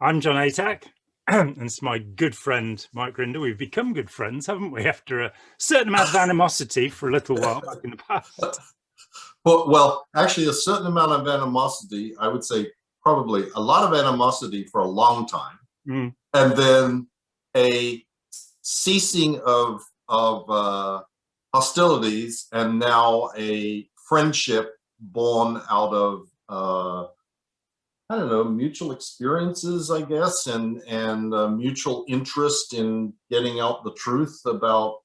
I'm John Atack, and it's my good friend, Mike Rinder. We've become good friends, haven't we, after a certain amount of animosity for a little while back in the past? Well, actually, a certain amount of animosity, I would say probably a lot of animosity for a long time, and then a ceasing of hostilities, and now a friendship born out of I don't know, mutual experiences, I guess, and mutual interest in getting out the truth about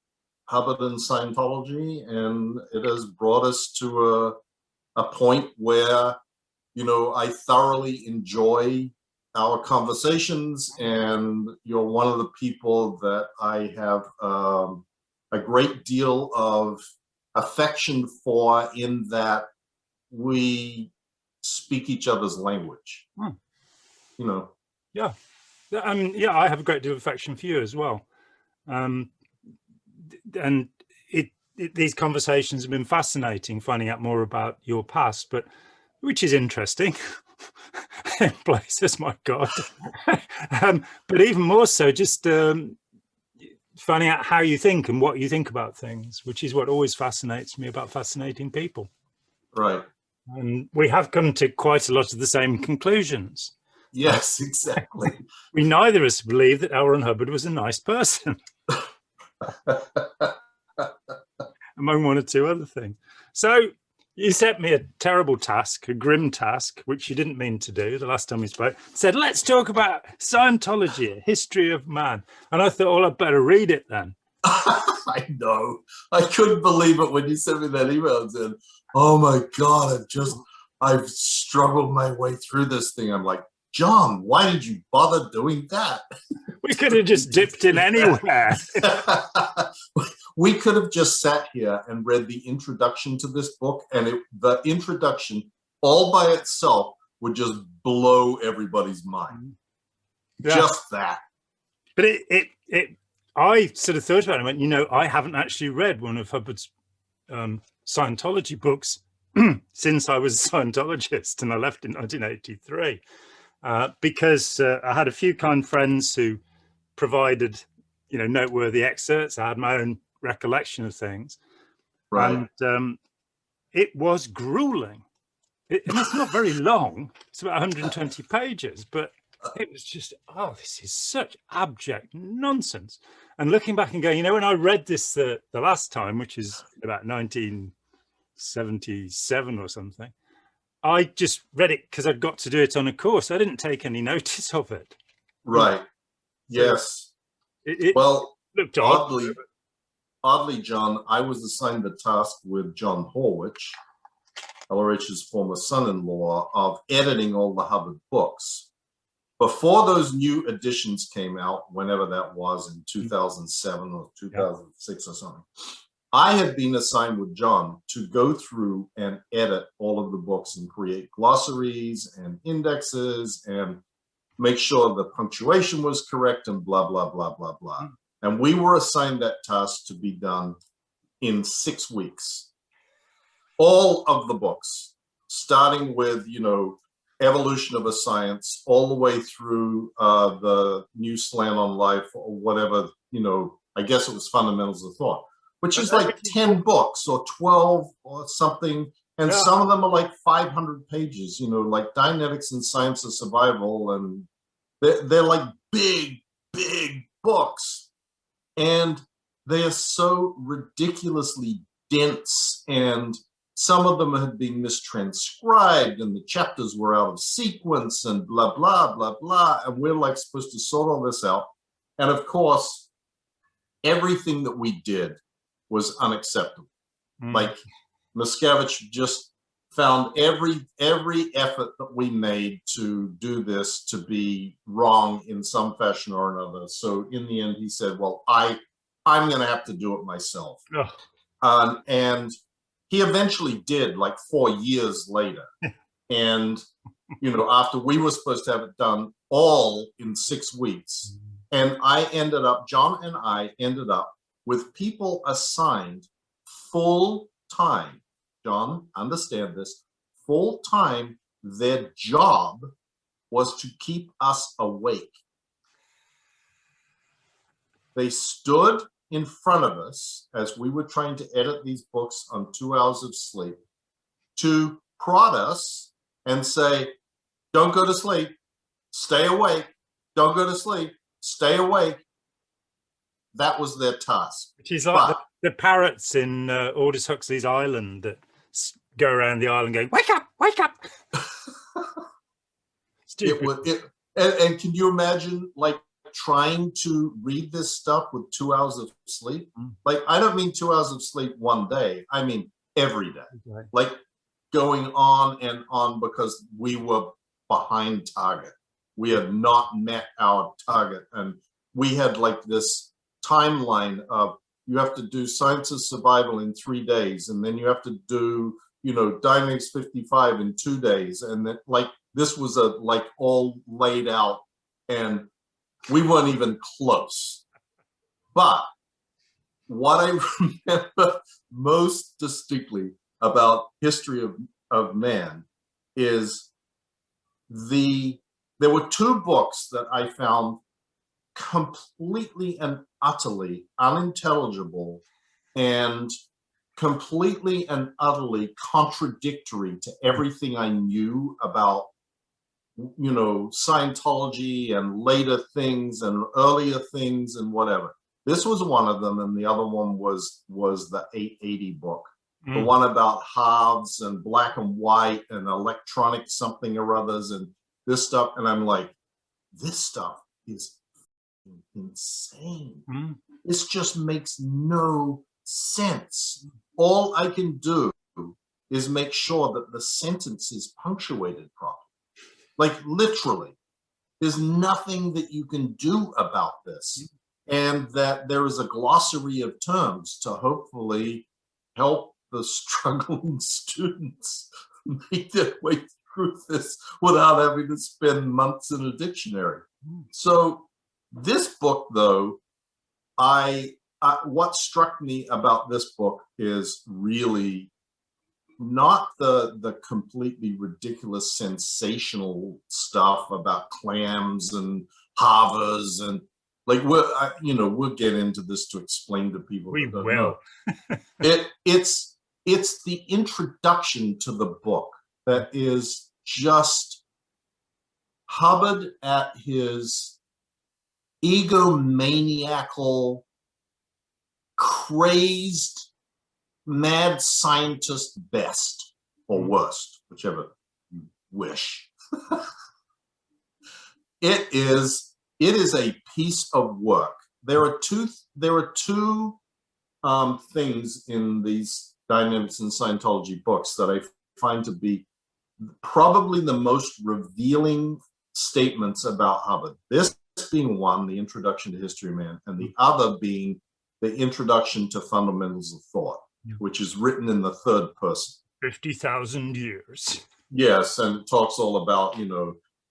Hubbard and Scientology. And it has brought us to a point where, you know, I thoroughly enjoy our conversations, and you're one of the people that I have a great deal of affection for, in that we speak each other's language. You know. Yeah. I have a great deal of affection for you as well. And these conversations have been fascinating, finding out more about your past, but which is interesting in places, my God. But even more so, just finding out how you think and what you think about things, which is what always fascinates me about fascinating people. Right. And we have come to quite a lot of the same conclusions. Yes, exactly. We neither of us believe that Ron Hubbard was a nice person, among one or two other things. So you set me a terrible task, a grim task, which you didn't mean to do the last time we spoke. Said, let's talk about Scientology, a history of man. And I thought, well, I'd better read it then. I know. I couldn't believe it when you sent me that email and said, oh my God, I've struggled my way through this thing. I'm like, John, why did you bother doing that? We could have just dipped in anywhere. We could have just sat here and read the introduction to this book, and the introduction all by itself would just blow everybody's mind. Yeah. Just that. But I sort of thought about it and went, you know, I haven't actually read one of Hubbard's Scientology books since I was a Scientologist, and I left in 1983 because I had a few kind friends who provided, you know, noteworthy excerpts. I had my own recollection of things. Right. And it was grueling. And it's not very long. It's about 120 pages, but it was just, oh, this is such abject nonsense. And looking back and going, you know, when I read this the last time, which is about 1977 or something, I just read it because I'd got to do it on a course. I didn't take any notice of it. Right. Yes. It well, looked oddly, John, I was assigned the task with John Horwich, LRH's former son-in-law, of editing all the Hubbard books. Before those new editions came out, whenever that was, in 2007 or 2006 or something, I had been assigned with John to go through and edit all of the books and create glossaries and indexes and make sure the punctuation was correct and blah, blah, blah, blah, blah. And we were assigned that task to be done in 6 weeks. All of the books, starting with, you know, Evolution of a Science, all the way through the New Slant on Life, or whatever, you know, I guess it was Fundamentals of Thought, which is like 10 books or 12 or something. And some of them are like 500 pages, you know, like Dianetics and Science of Survival. And they're like big, big books. And they are so ridiculously dense, and some of them had been mistranscribed, and the chapters were out of sequence, and blah, blah, blah, blah. And we're like supposed to sort all this out. And of course, everything that we did was unacceptable. Like Miscavige just found every effort that we made to do this to be wrong in some fashion or another. So in the end, he said, well, I'm going to have to do it myself. And he eventually did, like 4 years later. And, you know, after we were supposed to have it done all in 6 weeks. And John and I ended up with people assigned full time. John, understand this, full time. Their job was to keep us awake. They stood in front of us as we were trying to edit these books on 2 hours of sleep to prod us and say, don't go to sleep, stay awake, don't go to sleep, stay awake. That was their task. Which is like the parrots in Aldous Huxley's Island that go around the island going, wake up, wake up. And can you imagine, like, trying to read this stuff with 2 hours of sleep? Like, I don't mean 2 hours of sleep one day. I mean every day. Okay. Like, going on and on because we were behind target. We had not met our target. And we had like this timeline of, you have to do science of survival in 3 days. And then you have to do, you know, Dynamics 55 in 2 days. And then, like, this was like all laid out, and we weren't even close. But what I remember most distinctly about History of Man is there were 2 books that I found completely and utterly unintelligible and completely and utterly contradictory to everything I knew about, you know, Scientology and later things and earlier things and whatever. This was one of them, and the other one was the 880 book, the one about halves and black and white and electronic something or others and this stuff. And I'm like, this stuff is insane. This just makes no sense. All I can do is make sure that the sentence is punctuated properly. Like, literally, there's nothing that you can do about this. And that there is a glossary of terms to hopefully help the struggling students make their way through this without having to spend months in a dictionary. So this book, though, what struck me about this book is really not the completely ridiculous, sensational stuff about clams and havas and, like, we'll get into this to explain to people. We will. It's the introduction to the book that is just Hubbard at his egomaniacal, crazed, mad scientist best, or worst, whichever you wish. It is a piece of work. There are two things in these Dynamics and Scientology books that I find to be probably the most revealing statements about Hubbard. This being one, the Introduction to History of Man, and the other being the Introduction to Fundamentals of Thought, which is written in the third person. 50,000 years. Yes, and it talks all about,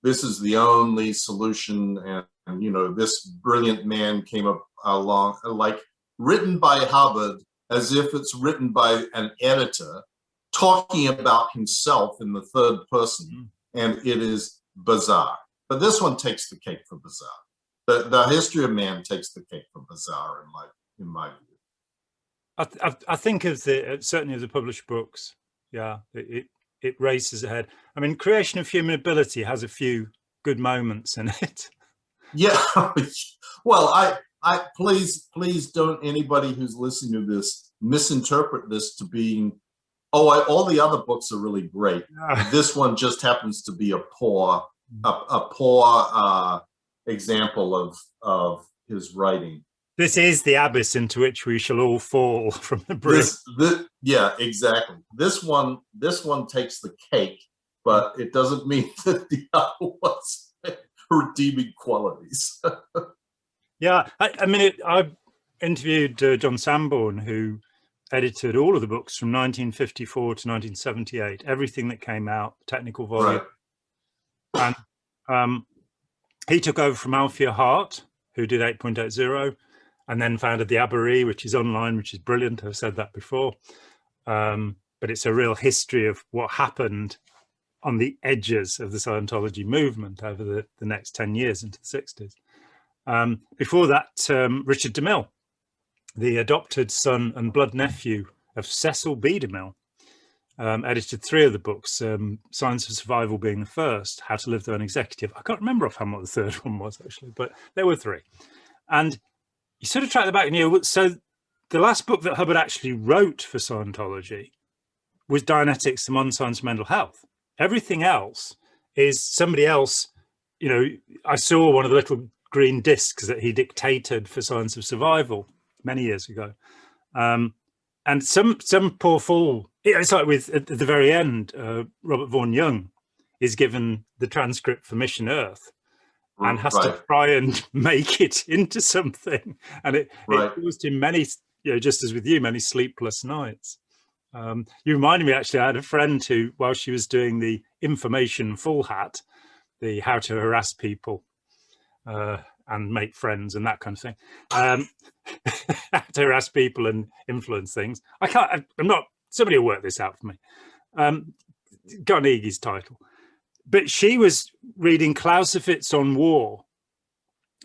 this is the only solution, and this brilliant man came up along, like, written by Hubbard as if it's written by an editor talking about himself in the third person, and it is bizarre. But this one takes the cake for bizarre. The History of Man takes the cake for bizarre in my view. I think of certainly of the published books. Yeah, it races ahead. I mean, Creation of Human Ability has a few good moments in it. Yeah. Well, I please don't anybody who's listening to this misinterpret this to being, all the other books are really great. No. This one just happens to be a poor example of his writing. This is the abyss into which we shall all fall from the brink. Yeah, exactly. This one takes the cake, but it doesn't mean that the other ones have redeeming qualities. Yeah, I mean, I interviewed John Sanborn, who edited all of the books from 1954 to 1978, everything that came out, technical volume. Right. And he took over from Althea Hart, who did 8.80, and then founded the Aberie, which is online, which is brilliant. I've said that before. But it's a real history of what happened on the edges of the Scientology movement over the next 10 years into the 60s. Before that, Richard DeMille, the adopted son and blood nephew of Cecil B. DeMille, edited 3 of the books, Science of Survival being the first, How to Live the Unexecutive. I can't remember offhand what the third one was, actually, but there were 3. And you sort of track the back, and so the last book that Hubbard actually wrote for Scientology was Dianetics, the Modern Science of Mental Health. Everything else is somebody else. I saw one of the little green discs that he dictated for Science of Survival many years ago. And some poor fool, it's like at the very end, Robert Vaughan Young is given the transcript for Mission Earth and has to try and make it into something. And it caused him many, just as with you, many sleepless nights. You reminded me, actually, I had a friend who, while she was doing the information full hat, the how to harass people and make friends and that kind of thing, how to harass people and influence things. I'm not, somebody will work this out for me. Carnegie's title. But she was reading Clausewitz on War,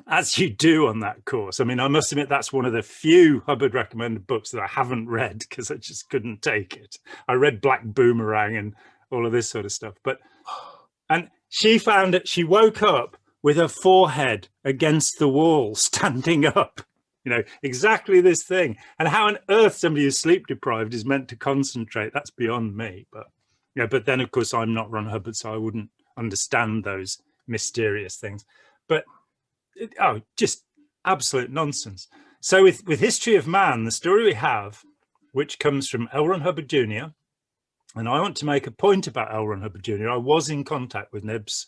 as you do on that course. I mean, I must admit that's one of the few Hubbard recommended books that I haven't read because I just couldn't take it. I read Black Boomerang and all of this sort of stuff. And she found that she woke up with her forehead against the wall, standing up, exactly this thing. And how on earth somebody who's sleep deprived is meant to concentrate, that's beyond me. But then, of course, I'm not Ron Hubbard, so I wouldn't understand those mysterious things. But just absolute nonsense. So with History of Man, the story we have, which comes from L. Ron Hubbard Jr., and I want to make a point about L. Ron Hubbard Jr. I was in contact with Nibs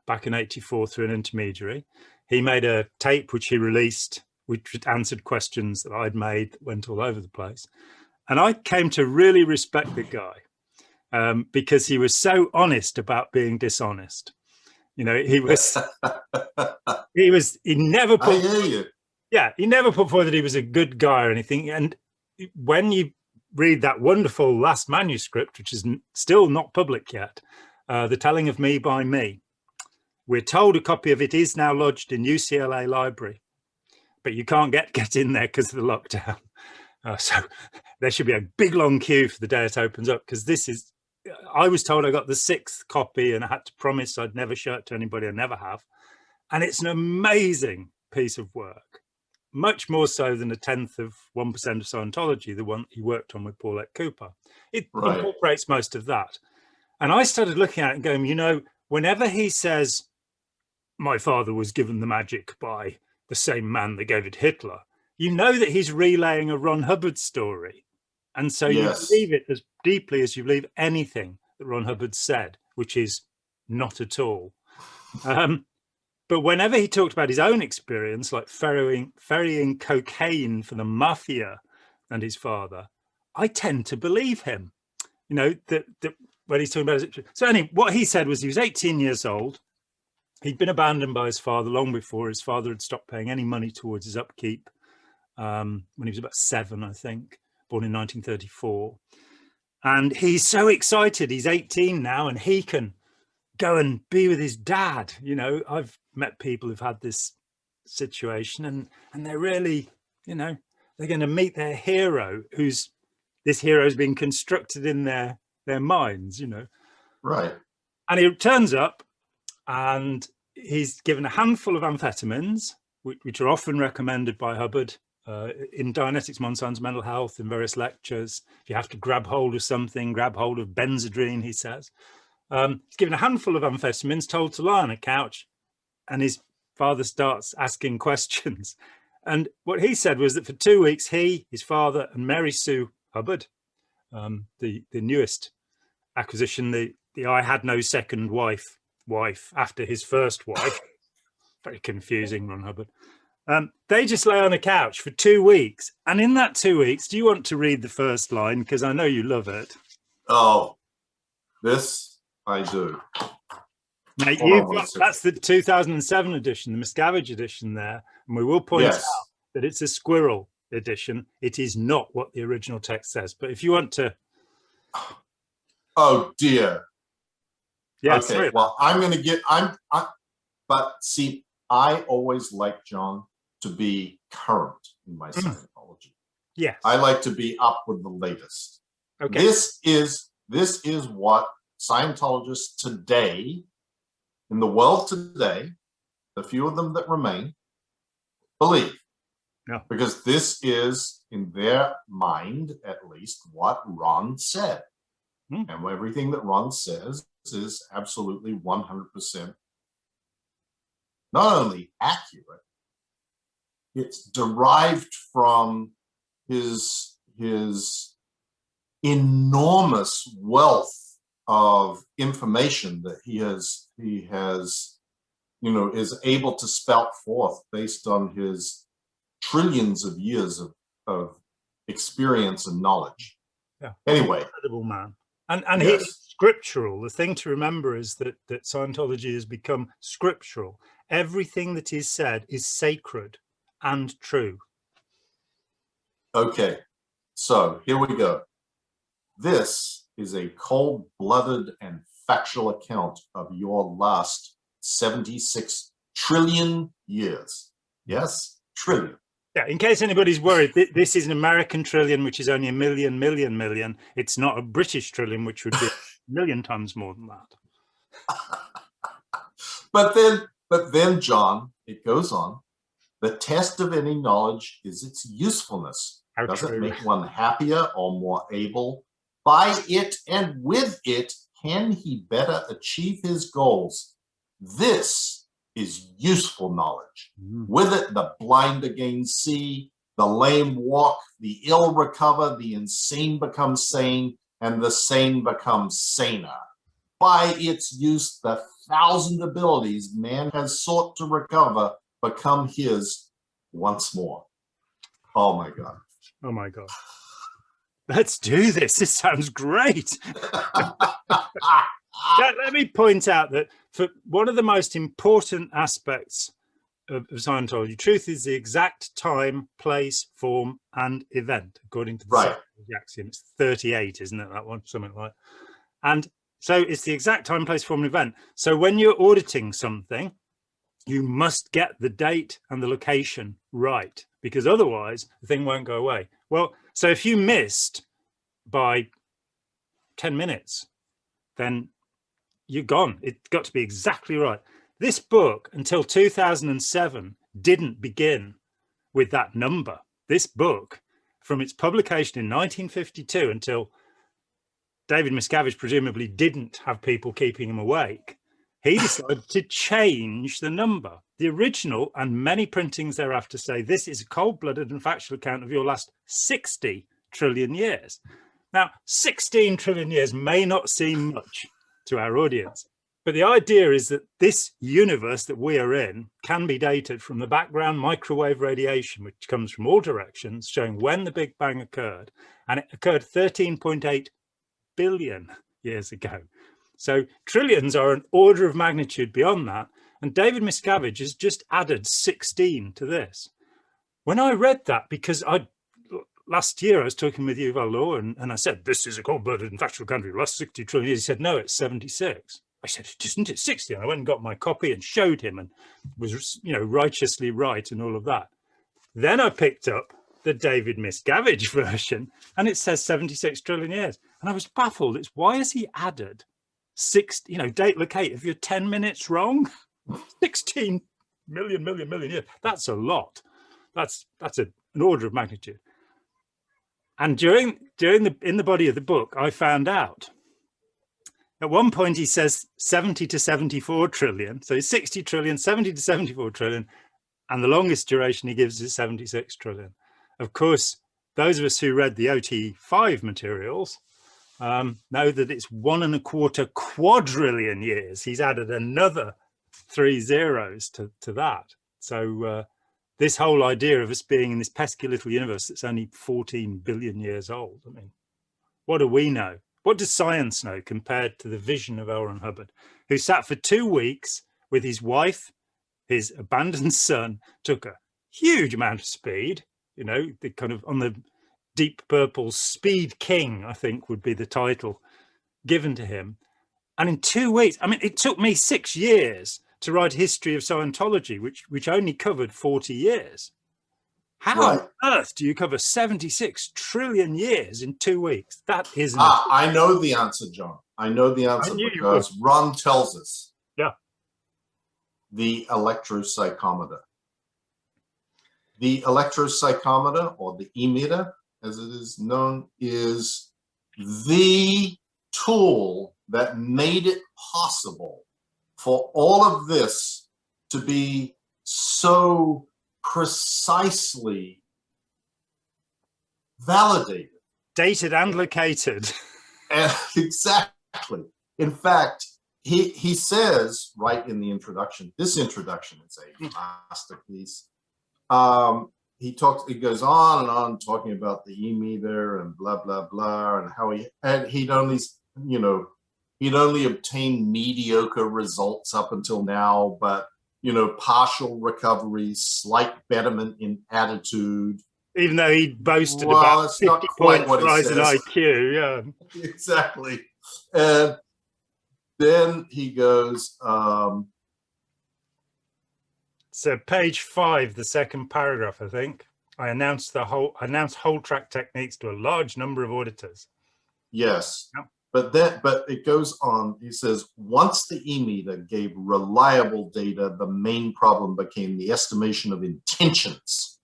back in '84 through an intermediary. He made a tape which he released, which answered questions that I'd made that went all over the place. And I came to really respect the guy because he was so honest about being dishonest. He never put, I hear you. Yeah, he never put forward that he was a good guy or anything. And when you read that wonderful last manuscript, which is still not public yet, The Telling of Me by Me, we're told a copy of it is now lodged in UCLA Library, but you can't get in there because of the lockdown. So there should be a big long queue for the day it opens up, because I was told I got the 6th copy and I had to promise I'd never show it to anybody. I never have. And it's an amazing piece of work, much more so than 1/10 of 1% of Scientology, the one he worked on with Paulette Cooper. It incorporates most of that. And I started looking at it and going, whenever he says, my father was given the magic by the same man that gave it Hitler, that he's relaying a Ron Hubbard story. And so you believe it as deeply as you believe anything that Ron Hubbard said, which is not at all. But whenever he talked about his own experience, like ferrying cocaine for the mafia and his father, I tend to believe him, that when he's talking about it. So anyway, what he said was he was 18 years old. He'd been abandoned by his father long before. His father had stopped paying any money towards his upkeep when he was about 7, I think, born in 1934. And he's so excited. He's 18 now and he can go and be with his dad. I've met people who've had this situation and they're really, they're going to meet their hero, this hero's been constructed in their minds, Right. And he turns up and he's given a handful of amphetamines, which are often recommended by Hubbard in Dianetics, Modern Science, Mental Health, in various lectures. If you have to grab hold of something, grab hold of Benzedrine, he says. He's given a handful of amphetamines, told to lie on a couch, and his father starts asking questions. And what he said was that for 2 weeks, he, his father, and Mary Sue Hubbard, the newest acquisition, the I had no second wife after his first wife, very confusing, Ron Hubbard. They just lay on a couch for 2 weeks. And in that 2 weeks, do you want to read the first line? Because I know you love it. Oh, this I do. Now, that's the 2007 edition, the Miscavige edition there. And we will point out that it's a squirrel edition. It is not what the original text says. But if you want to... Oh, dear. Yeah, Okay, sorry. well, but see, I always like John to be current in my Scientology. Yes. I like to be up with the latest. Okay. This is what Scientologists today, in the world today, the few of them that remain, believe. Yeah. Because this is, in their mind, at least, what Ron said. And everything that Ron says is absolutely 100% not only accurate, it's derived from his enormous wealth of information that he has is able to spout forth based on his trillions of years of experience and knowledge. Yeah. Anyway, incredible man. And yes. He's scriptural. The thing to remember is that Scientology has become scriptural. Everything that is said is sacred and true. Okay, so here we go. This is a cold-blooded and factual account of your last 76 trillion years. Yes, trillion. Yeah, in case anybody's worried, this is an American trillion, which is only a million. It's not a British trillion, which would be a million times more than that. But then, John, it goes on. The test of any knowledge is its usefulness. Does it make one happier or more able? By it and with it, can he better achieve his goals? This is useful knowledge. With it, the blind again see, the lame walk, the ill recover, the insane become sane, and the sane become saner. By its use, the 1,000 abilities man has sought to recover become his once more. Oh my God. Oh my God. Let's do this. This sounds great. Let me point out that for one of the most important aspects of Scientology, truth is the exact time, place, form, and event, according to the Scientology axiom. It's 38, isn't it, that one? Something like that. And so it's the exact time, place, form, and event. So when you're auditing something, you must get the date and the location right, because otherwise the thing won't go away. Well, so if you missed by 10 minutes, then you're gone. It's got to be exactly right. This book, until 2007, didn't begin with that number. This book, from its publication in 1952 until David Miscavige presumably didn't have people keeping him awake, he decided to change the number. The original and many printings thereafter say this is a cold-blooded and factual account of your last 60 trillion years. Now, 16 trillion years may not seem much to our audience, but the idea is that this universe that we are in can be dated from the background microwave radiation, which comes from all directions, showing when the Big Bang occurred, and it occurred 13.8 billion years ago. So trillions are an order of magnitude beyond that, and David Miscavige has just added 16 to this. When I read that, because last year I was talking with Yuval Law, and I said, this is a cold-blooded and factual country, last 60 trillion years. He said, no, it's 76. I said, isn't it 60? And I went and got my copy and showed him, and was, righteously right and all of that. Then I picked up the David Miscavige version, and it says 76 trillion years. And I was baffled. It's why has he added 6, date locate, if you're 10 minutes wrong, 16 million years. That's a lot. That's an order of magnitude. And in the body of the book, I found out at one point he says 70 to 74 trillion. So 60 trillion, 70 to 74 trillion. And the longest duration he gives is 76 trillion. Of course, those of us who read the OT5 materials know that it's 1.25 quadrillion years. He's added another 3 zeros to that. So this whole idea of us being in this pesky little universe that's only 14 billion years old. I mean, what do we know? What does science know compared to the vision of Ron Hubbard, who sat for 2 weeks with his wife, his abandoned son, took a huge amount of speed, the kind of on the Deep Purple Speed King, I think would be the title given to him, And in 2 weeks, I mean, it took me 6 years to write a history of Scientology, which only covered 40 years. How Right. on earth do you cover 76 trillion years in 2 weeks? That isn't. I know the answer, John. I know the answer knew you because Ron tells us. Yeah. The electropsychometer. The electropsychometer, or the e-meter, as it is known, is the tool that made it possible for all of this to be so precisely validated. Dated and located. And exactly. In fact, he says right in the introduction, this introduction is a masterpiece. He goes on and on talking about the e-meter and blah, blah, blah, and how he'd only obtained mediocre results up until now, but, partial recovery, slight betterment in attitude. Even though he boasted about 50 points rise in IQ, yeah. Exactly. And then he goes, so page 5, the second paragraph, I think. I announced whole track techniques to a large number of auditors. Yes. Yep. But it goes on. He says, once the e-meter gave reliable data, the main problem became the estimation of intentions.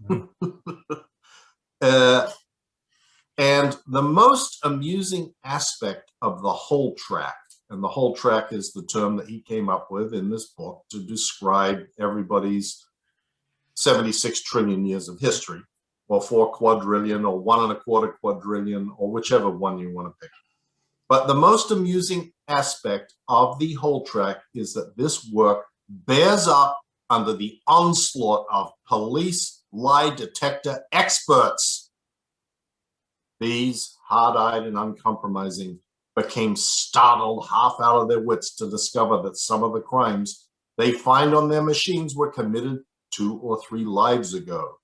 And the most amusing aspect of the whole track, and the whole track is the term that he came up with in this book to describe everybody's 76 trillion years of history, or 4 quadrillion, or 1.25 quadrillion, or whichever one you want to pick. But the most amusing aspect of the whole track is that this work bears up under the onslaught of police lie detector experts. These hard-eyed and uncompromising became startled half out of their wits to discover that some of the crimes they find on their machines were committed 2 or 3 lives ago.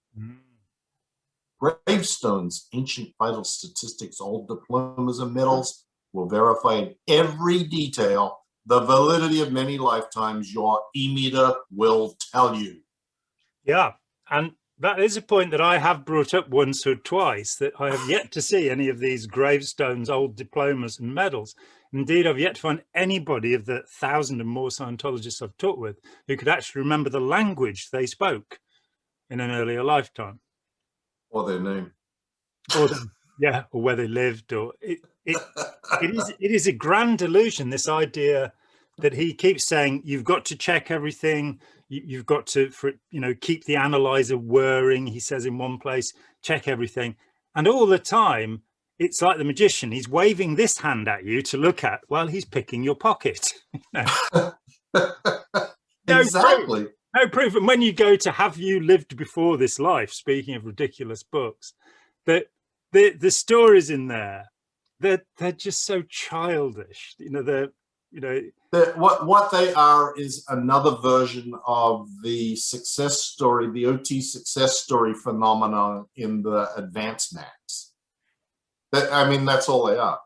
Gravestones, ancient vital statistics, old diplomas and medals will verify in every detail the validity of many lifetimes. Your e-meter will tell you. Yeah, and that is a point that I have brought up once or twice, that I have yet to see any of these gravestones, old diplomas and medals. Indeed, I've yet to find anybody of the 1,000 and more Scientologists I've talked with who could actually remember the language they spoke in an earlier lifetime. Or their name. Or where they lived. Or it is a grand illusion, this idea that he keeps saying, you've got to check everything. You've got to, keep the analyzer whirring. He says in one place, check everything. And all the time, it's like the magician. He's waving this hand at you to look at while he's picking your pocket. Exactly. No proof. And when you go to Have You Lived Before This Life, speaking of ridiculous books, that the stories in there, they're just so childish. What they are is another version of the success story, the OT success story phenomenon in the advanced mags. That's all they are.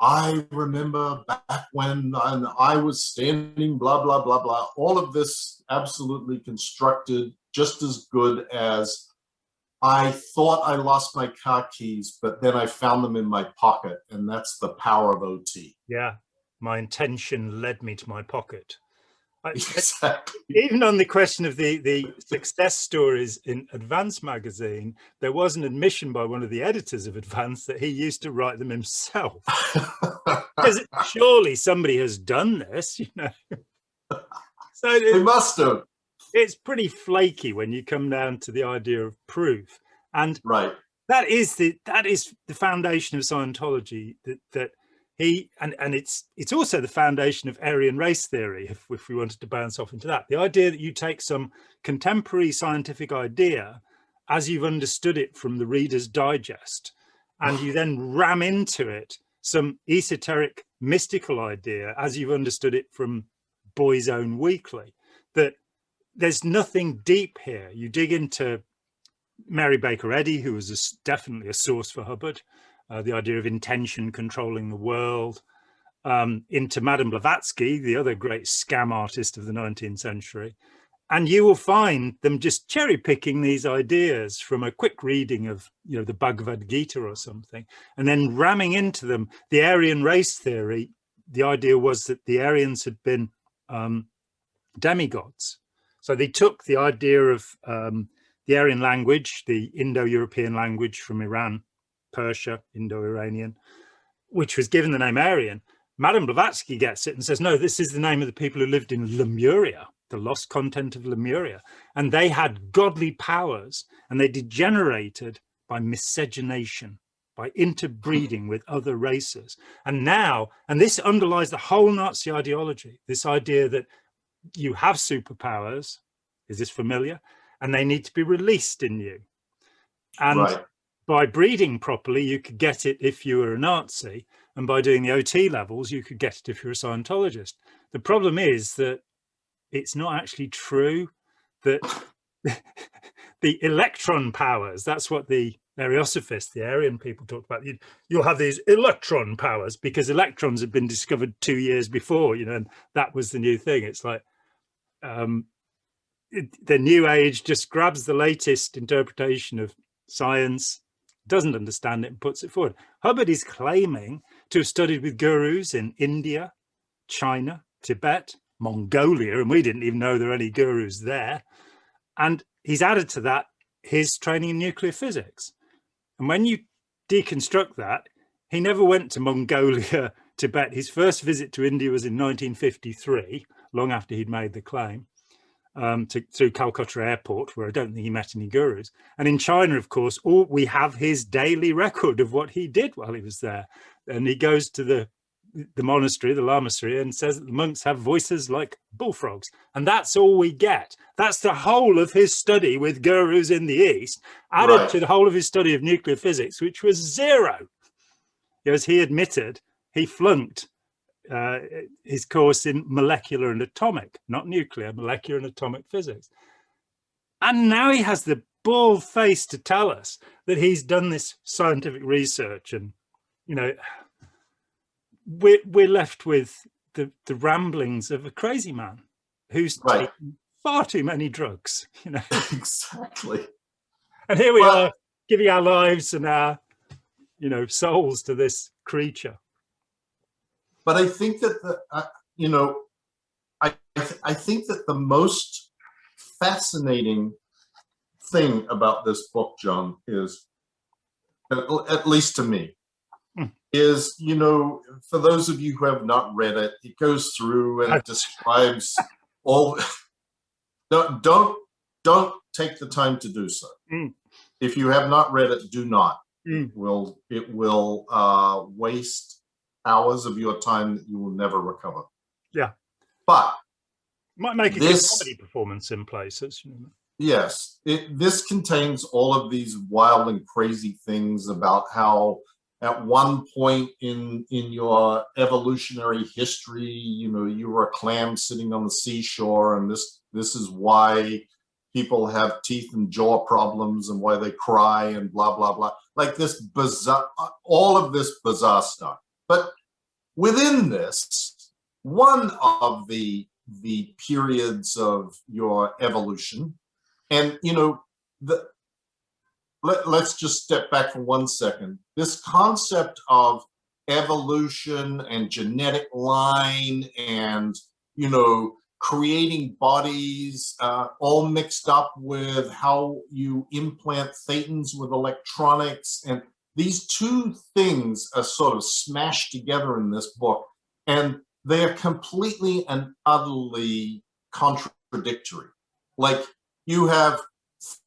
I remember back when I was standing, blah, blah, blah, blah. All of this absolutely constructed, just as good as I thought I lost my car keys, but then I found them in my pocket, and that's the power of OT. Yeah, my intention led me to my pocket. Exactly. Even on the question of the success stories in Advance magazine, there was an admission by one of the editors of Advance that he used to write them himself. Because surely somebody has done this, So they must have. It's pretty flaky when you come down to the idea of proof, and right. That is the foundation of Scientology. That he and it's also the foundation of Aryan race theory. If we wanted to bounce off into that, the idea that you take some contemporary scientific idea as you've understood it from the Reader's Digest, and you then ram into it some esoteric mystical idea as you've understood it from Boy's Own Weekly. That there's nothing deep here. You dig into Mary Baker Eddy, who was definitely a source for Hubbard, the idea of intention controlling the world, into Madame Blavatsky, the other great scam artist of the 19th century. And you will find them just cherry picking these ideas from a quick reading of, the Bhagavad Gita or something, and then ramming into them the Aryan race theory. The idea was that the Aryans had been demigods. So they took the idea of the Aryan language, the Indo-European language from Iran, Persia, Indo-Iranian, which was given the name Aryan. Madame Blavatsky gets it and says, no, this is the name of the people who lived in Lemuria, the lost content of Lemuria. And they had godly powers, and they degenerated by miscegenation, by interbreeding with other races. And now, and this underlies the whole Nazi ideology, this idea that you have superpowers, is this familiar? And they need to be released in you. And by breeding properly, you could get it if you were a Nazi. And by doing the OT levels, you could get it if you're a Scientologist. The problem is that it's not actually true that the electron powers, that's what the Ariosophists, the Aryan people talked about. You'll have these electron powers because electrons had been discovered 2 years before, and that was the new thing. It's like the new age just grabs the latest interpretation of science, doesn't understand it, and puts it forward. Hubbard is claiming to have studied with gurus in India, China, Tibet, Mongolia, and we didn't even know there were any gurus there. And he's added to that his training in nuclear physics. And when you deconstruct that, he never went to Mongolia, Tibet. His first visit to India was in 1953, long after he'd made the claim, through Calcutta Airport, where I don't think he met any gurus. And in China, of course, we have his daily record of what he did while he was there. And he goes to the monastery, the lamasery, and says that the monks have voices like bullfrogs. And that's all we get. That's the whole of his study with gurus in the East, added to the whole of his study of nuclear physics, which was zero. As he admitted, he flunked his course in molecular and atomic, not nuclear, molecular and atomic physics. And now he has the bald face to tell us that he's done this scientific research. And, we're left with the ramblings of a crazy man who's taken far too many drugs, Exactly. And here we are giving our lives and our, souls to this creature. But I think that I think that the most fascinating thing about this book, John, is, at least to me, is, for those of you who have not read it, it goes through and it describes all. Don't take the time to do so. If you have not read it, do not. It will waste hours of your time that you will never recover. Yeah, but might make a good comedy performance in places. Yes, this contains all of these wild and crazy things about how at one point in your evolutionary history, you were a clam sitting on the seashore, and this is why people have teeth and jaw problems and why they cry and blah blah blah, like this bizarre, all of this bizarre stuff. But within this, one of the periods of your evolution, and let's just step back for 1 second. This concept of evolution and genetic line and, creating bodies, all mixed up with how you implant thetans with electronics. And these two things are sort of smashed together in this book, and they are completely and utterly contradictory. Like, you have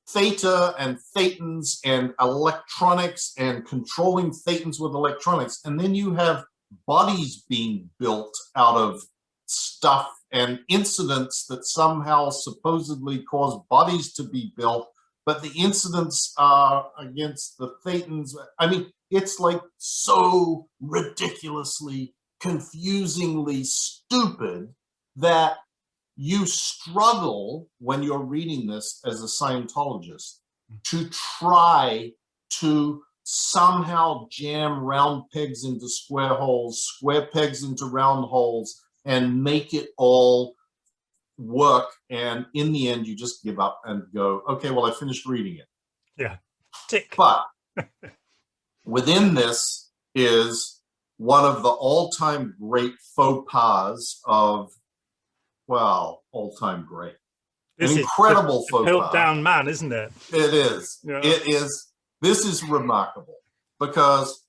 theta and thetans and electronics and controlling thetans with electronics, and then you have bodies being built out of stuff and incidents that somehow supposedly cause bodies to be built, but the incidents are against the thetans. I mean, it's like so ridiculously, confusingly stupid that you struggle when you're reading this as a Scientologist to try to somehow jam round pegs into square holes, square pegs into round holes, and make it all work. And in the end, you just give up and go, okay, well, I finished reading it. Yeah. Tick. But within this is one of the all-time great faux pas of, well, all-time great. An incredible faux pas. Piltdown Man, isn't it? It is. Yeah. It is. This is remarkable because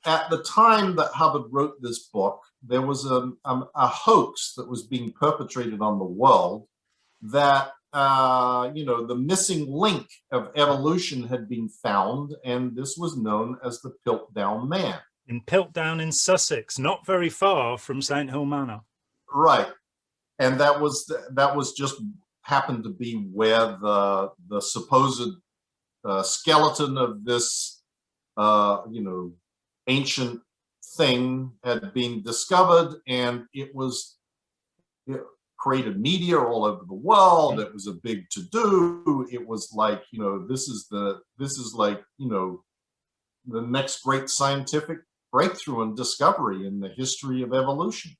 at the time that Hubbard wrote this book, there was a hoax that was being perpetrated on the world that, the missing link of evolution had been found, and this was known as the Piltdown Man. In Piltdown in Sussex, not very far from St. Hill Manor. Right. And that was just happened to be where the supposed skeleton of this, ancient thing had been discovered, and it created media all over the world. It was a big to-do. It was like, this is like, the next great scientific breakthrough and discovery in the history of evolution.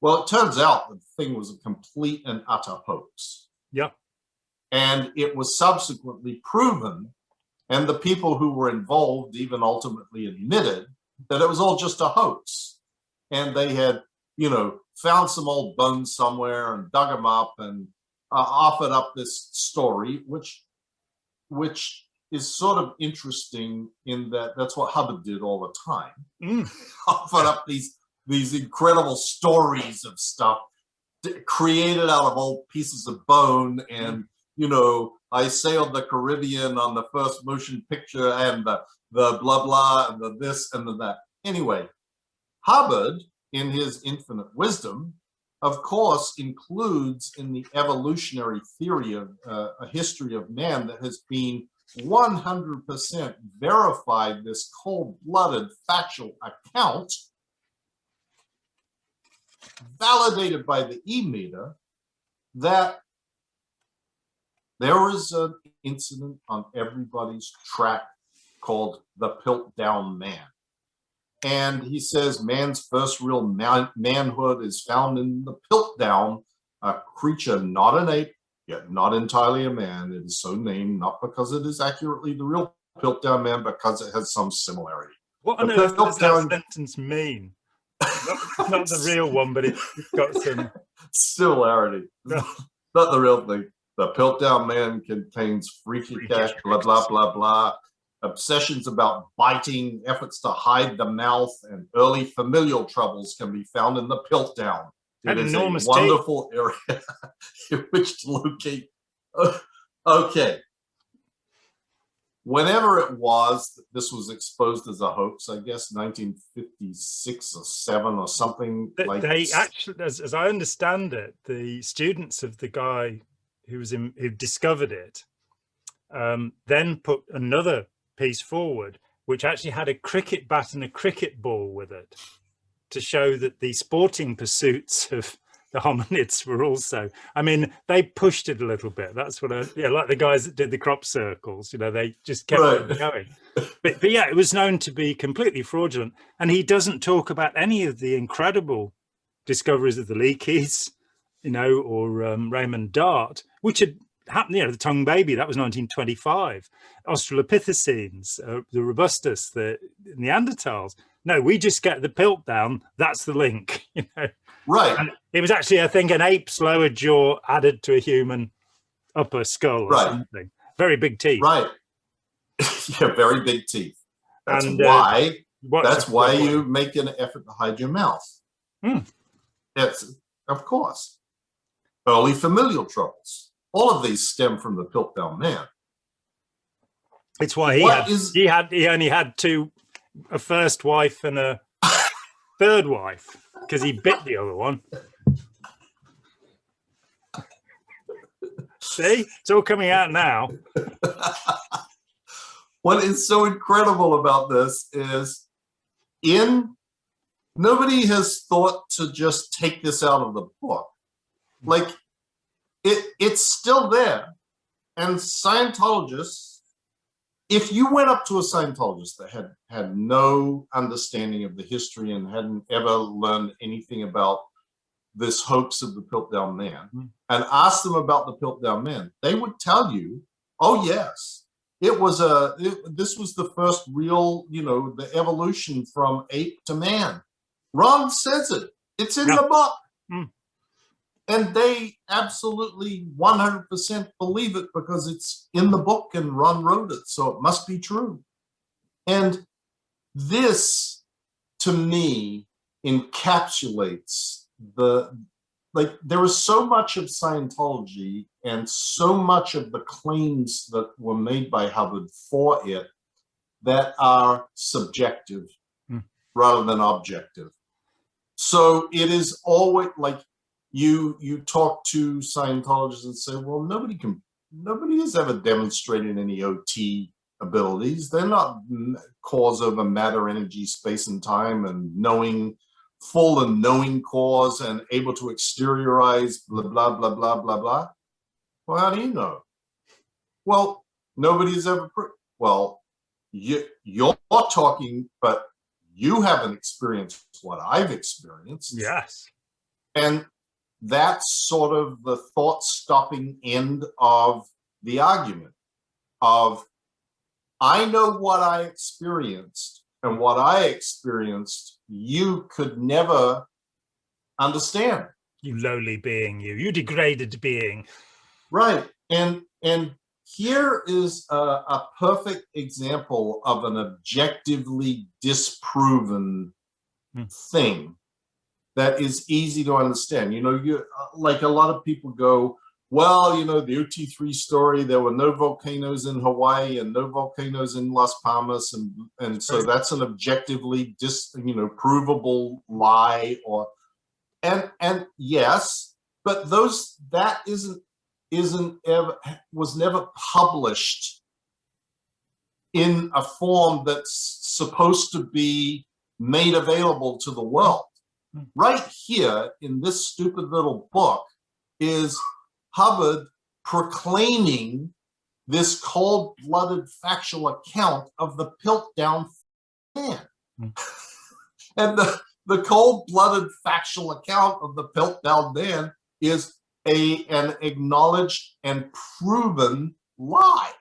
Well, it turns out the thing was a complete and utter hoax. Yeah. And it was subsequently proven, and the people who were involved even ultimately admitted that it was all just a hoax. And they had, found some old bones somewhere and dug them up and offered up this story, which is sort of interesting in that that's what Hubbard did all the time. Offered up these incredible stories of stuff created out of old pieces of bone. And, I sailed the Caribbean on the first motion picture, and the blah, blah, and the this and the that. Anyway, Hubbard, in his infinite wisdom, of course, includes in the evolutionary theory of a history of man that has been 100% verified, this cold-blooded factual account, validated by the E-meter, that there is an incident on everybody's track called the Piltdown Man. And he says man's first real manhood is found in the Piltdown, a creature not an ape, yet not entirely a man. It is so named not because it is accurately the real Piltdown Man, because it has some similarity. What on earth does that sentence mean? Not the real one, but it's got some similarity. Not the real thing. The Piltdown Man contains freaky cash, blah, blah, blah, blah. Obsessions about biting, efforts to hide the mouth, and early familial troubles can be found in the Piltdown. It is a wonderful area in which to locate. Okay. Whenever it was, this was exposed as a hoax, I guess 1956 or 7 or something. They actually, as I understand it, the students of the guy who discovered it then put another piece forward, which actually had a cricket bat and a cricket ball with it, to show that the sporting pursuits of the hominids were also, they pushed it a little bit. That's what like the guys that did the crop circles, they just kept it going. But yeah, it was known to be completely fraudulent. And he doesn't talk about any of the incredible discoveries of the Leakeys, or Raymond Dart, which had happened, the tongue baby, that was 1925. Australopithecines, the Robustus, the Neanderthals. No, we just get the Piltdown. That's the link, Right. And it was actually, I think, an ape's lower jaw added to a human upper skull or something. Very big teeth. Right. Yeah, very big teeth. That's why you make an effort to hide your mouth. It's, of course. Early familial troubles. All of these stem from the Piltdown Man. It's why he only had a first wife and a third wife, because he bit the other one. See, it's all coming out now. What is so incredible about this is nobody has thought to just take this out of the book. Like, it's still there. And Scientologists if you went up to a Scientologist that had no understanding of the history and hadn't ever learned anything about this hoax of the Piltdown Man and asked them about the Piltdown Man, they would tell you, oh yes, this was the first real, the evolution from ape to man. Ron says it. It's in the book. And they absolutely 100% believe it because it's in the book and Ron wrote it, so it must be true. And this, to me, encapsulates there is so much of Scientology and so much of the claims that were made by Hubbard for it that are subjective rather than objective. So it is always like, you talk to Scientologists and say, well, nobody has ever demonstrated any OT abilities. They're not cause over matter, energy, space, and time, and full and knowing cause and able to exteriorize blah, blah, blah, blah, blah, blah. Well, how do you know? Well, nobody's ever, well, you're talking, but you haven't experienced what I've experienced. Yes. And that's sort of the thought-stopping end of the argument of, I know what I experienced, and what I experienced, you could never understand. You lowly being, you degraded being. Right. And here is a perfect example of an objectively disproven thing that is easy to understand. You like a lot of people go, well, the OT3 story, there were no volcanoes in Hawaii and no volcanoes in Las Palmas, and so that's an objectively provable lie, and yes, but that was never published in a form that's supposed to be made available to the world. Right here in this stupid little book is Hubbard proclaiming this cold-blooded factual account of the Piltdown Man. And the cold-blooded factual account of the Piltdown Man is an acknowledged and proven lie.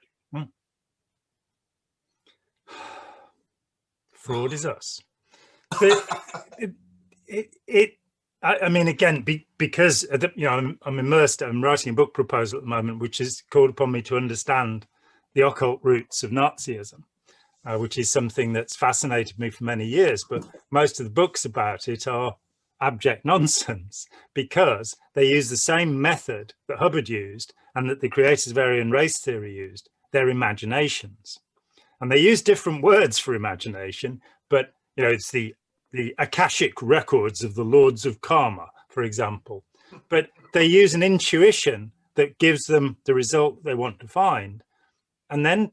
Fraud is us. But I mean, again, because I'm immersed. I'm writing a book proposal at the moment, which is called upon me to understand the occult roots of Nazism, which is something that's fascinated me for many years. But most of the books about it are abject nonsense because they use the same method that Hubbard used and that the creators of Aryan race theory used. Their imaginations, and they use different words for imagination, but it's the Akashic records of the Lords of Karma, for example. But they use an intuition that gives them the result they want to find, and then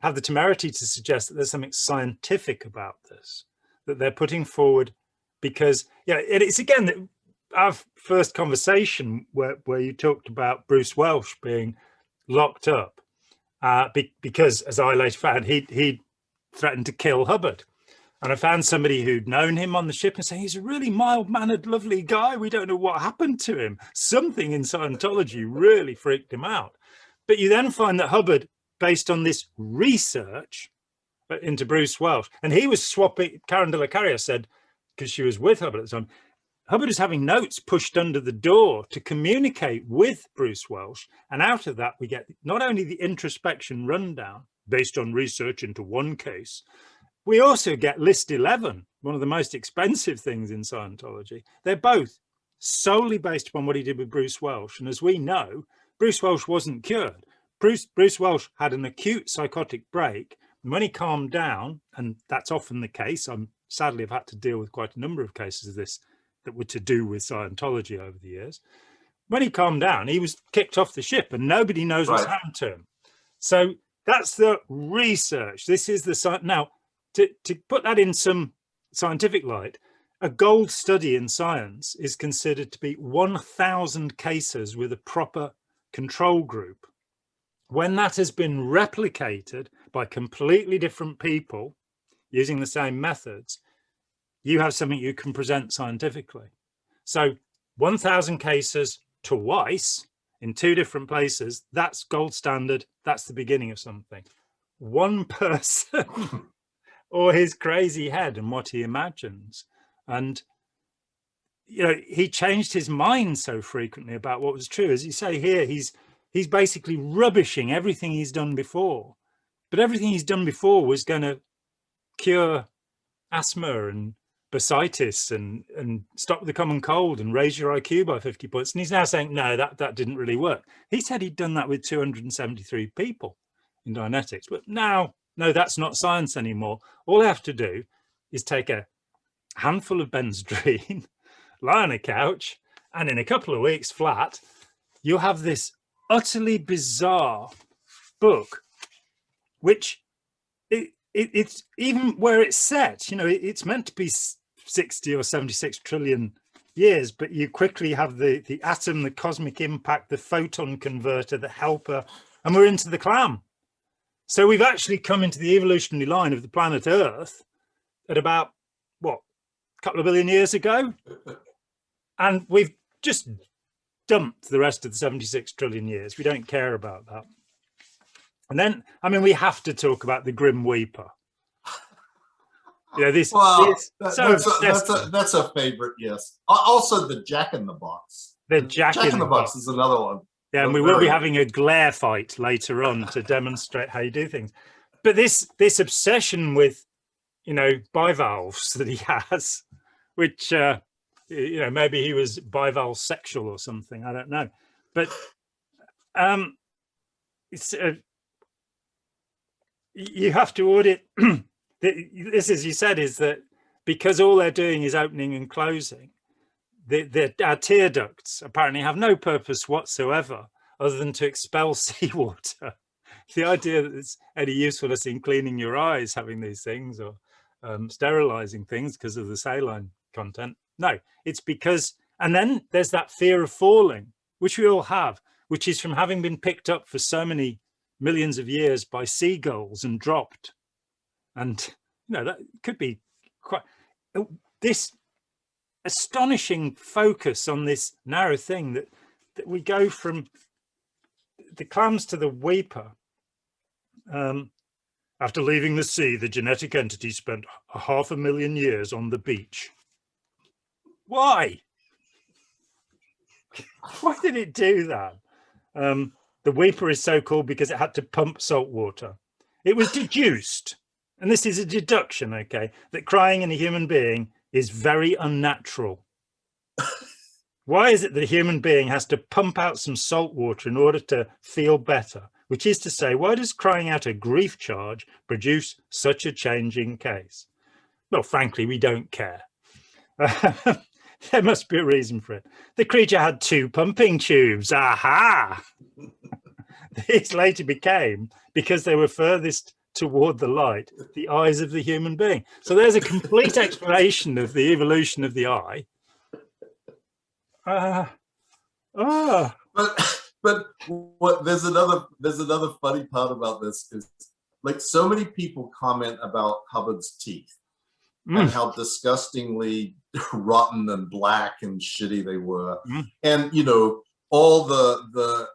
have the temerity to suggest that there's something scientific about this, that they're putting forward, because it's again our first conversation where you talked about Bruce Welch being locked up because, as I later found, he threatened to kill Hubbard. And I found somebody who'd known him on the ship and saying, he's a really mild-mannered, lovely guy. We don't know what happened to him. Something in Scientology really freaked him out. But you then find that Hubbard, based on this research into Bruce Welch, and he was swapping, Karen de la Carrière said, because she was with Hubbard at the time, Hubbard is having notes pushed under the door to communicate with Bruce Welch. And out of that, we get not only the introspection rundown based on research into one case, we also get List 11, one of the most expensive things in Scientology. They're both solely based upon what he did with Bruce Welch. And as we know, Bruce Welch wasn't cured. Bruce Welch had an acute psychotic break. And when he calmed down, and that's often the case, sadly I've had to deal with quite a number of cases of this that were to do with Scientology over the years. When he calmed down, he was kicked off the ship and nobody knows what's happened to him. So that's the research. This is the... Now, to put that in some scientific light, a gold study in science is considered to be 1,000 cases with a proper control group when that has been replicated by completely different people using the same methods, you have something you can present scientifically. So 1,000 cases twice in 2 different places, that's gold standard. That's the beginning of something. One person or his crazy head and what he imagines. And, you know, he changed his mind so frequently about what was true. As you say here, he's basically rubbishing everything he's done before. But everything he's done before was going to cure asthma and bursitis and stop the common cold and raise your IQ by 50 points. And he's now saying, no, that didn't really work. He said he'd done that with 273 people in Dianetics. But now, no, that's not science anymore. All I have to do is take a handful of Benzedrine, lie on a couch, and in a couple of weeks flat, you'll have this utterly bizarre book, which it's even where it's set, you know, it's meant to be 60 or 76 trillion years, but you quickly have the atom, the cosmic impact, the photon converter, the helper, and we're into the clam. So we've actually come into the evolutionary line of the planet Earth at about, what, a couple of billion years ago? And we've just dumped the rest of the 76 trillion years. We don't care about that. And then, I mean, we have to talk about the Grim Weeper. You know, that's a favorite, yes. Also, the Jack in the Box. The Jack in the Box is another one. Yeah, and we will be having a glare fight later on to demonstrate how you do things. But this obsession with, you know, bivalves that he has, which, you know, maybe he was bivalve sexual or something, I don't know. But it's you have to audit. This, as you said, is that because all they're doing is opening and closing, our tear ducts apparently have no purpose whatsoever other than to expel seawater. The idea that there's any usefulness in cleaning your eyes, having these things, or sterilizing things because of the saline content. No, it's because, and then there's that fear of falling, which we all have, which is from having been picked up for so many millions of years by seagulls and dropped. And, you know, that could be quite, this astonishing focus on this narrow thing that we go from the clams to the weeper. After leaving the sea, the genetic entity spent 500,000 years on the beach. Why? Why did it do that? The weeper is so called because it had to pump salt water. It was deduced, and this is a deduction, okay, that crying in a human being is very unnatural. Why is it that a human being has to pump out some salt water in order to feel better? Which is to say, why does crying out a grief charge produce such a changing case? Well, frankly, we don't care. There must be a reason for it. The creature had 2 pumping tubes. Aha! These later became, because they were furthest toward the light, the eyes of the human being. So there's a complete explanation of the evolution of the eye. But what there's another funny part about this is, like, so many people comment about Hubbard's teeth and how disgustingly rotten and black and shitty they were, and, you know, all the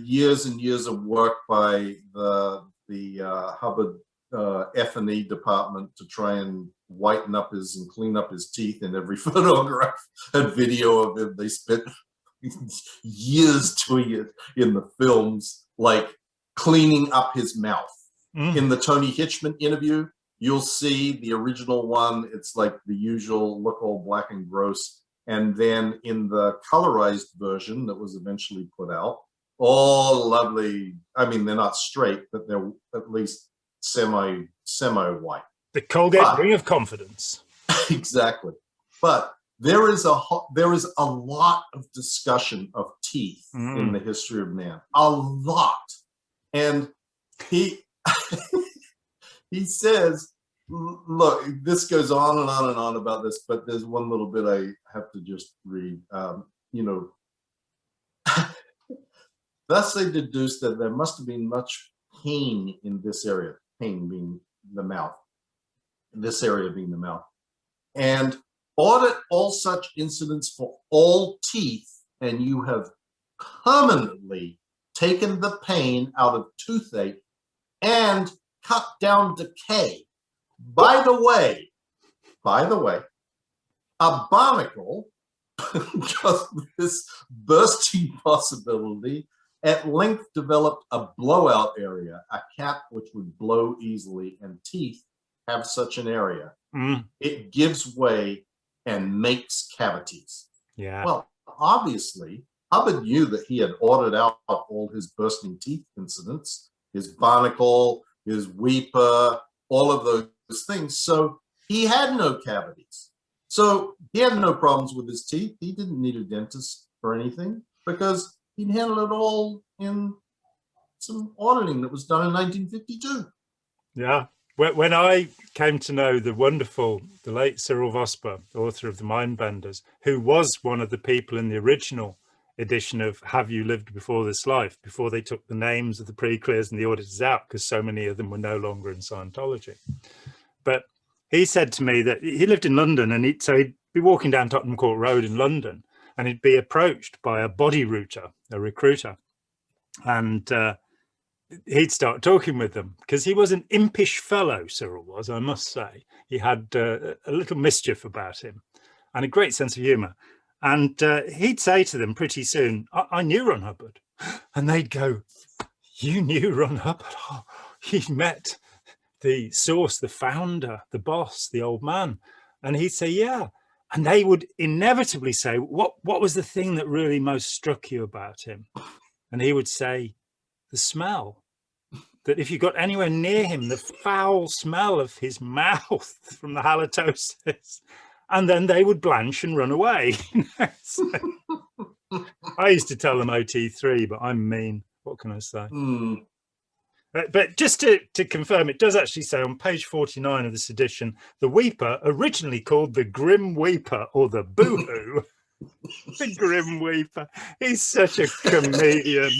years and years of work by the Hubbard F&E department to try and whiten up and clean up his teeth in every photograph and video of him. They spent years doing it in the films, like cleaning up his mouth. In the Tony Hitchman interview, you'll see the original one. It's like the usual, look all black and gross. And then in the colorized version that was eventually put out, all lovely. I mean, they're not straight, but they're at least semi-white. The Colgate ring of confidence. Exactly. But there is a lot of discussion of teeth in the history of man. A lot. And he he says, look, this goes on and on and on about this, but there's one little bit I have to just read. You know, Thus, they deduced that there must have been much pain in this area, pain being the mouth, this area being the mouth, and audit all such incidents for all teeth, and you have permanently taken the pain out of toothache and cut down decay. By the way, a barnacle, just this bursting possibility, at length developed a blowout area, a cap which would blow easily, and teeth have such an area. It gives way and makes cavities. Yeah. Well, obviously, Hubbard knew that he had ordered out all his bursting teeth incidents, his barnacle, his weeper, all of those things. So he had no cavities. So he had no problems with his teeth. He didn't need a dentist for anything because he'd handled it all in some auditing that was done in 1952. Yeah. When I came to know the late Cyril Vosper, author of The Mindbenders, who was one of the people in the original edition of Have You Lived Before This Life, before they took the names of the pre-clears and the auditors out, because so many of them were no longer in Scientology. But he said to me that he lived in London, and he'd be walking down Tottenham Court Road in London, and he'd be approached by a body router, a recruiter, and he'd start talking with them, because he was an impish fellow, Cyril was, I must say. He had a little mischief about him and a great sense of humour. And he'd say to them pretty soon, I knew Ron Hubbard. And they'd go, you knew Ron Hubbard? Oh, he met the source, the founder, the boss, the old man. And he'd say, yeah. And they would inevitably say, what was the thing that really most struck you about him? And he would say, the smell. That if you got anywhere near him, the foul smell of his mouth from the halitosis, and then they would blanch and run away. So, I used to tell them OT3, but I'm mean. What can I say? But just to confirm, it does actually say on page 49 of this edition, the Weeper, originally called the Grim Weeper or the BooHoo. The Grim Weeper. He's such a comedian.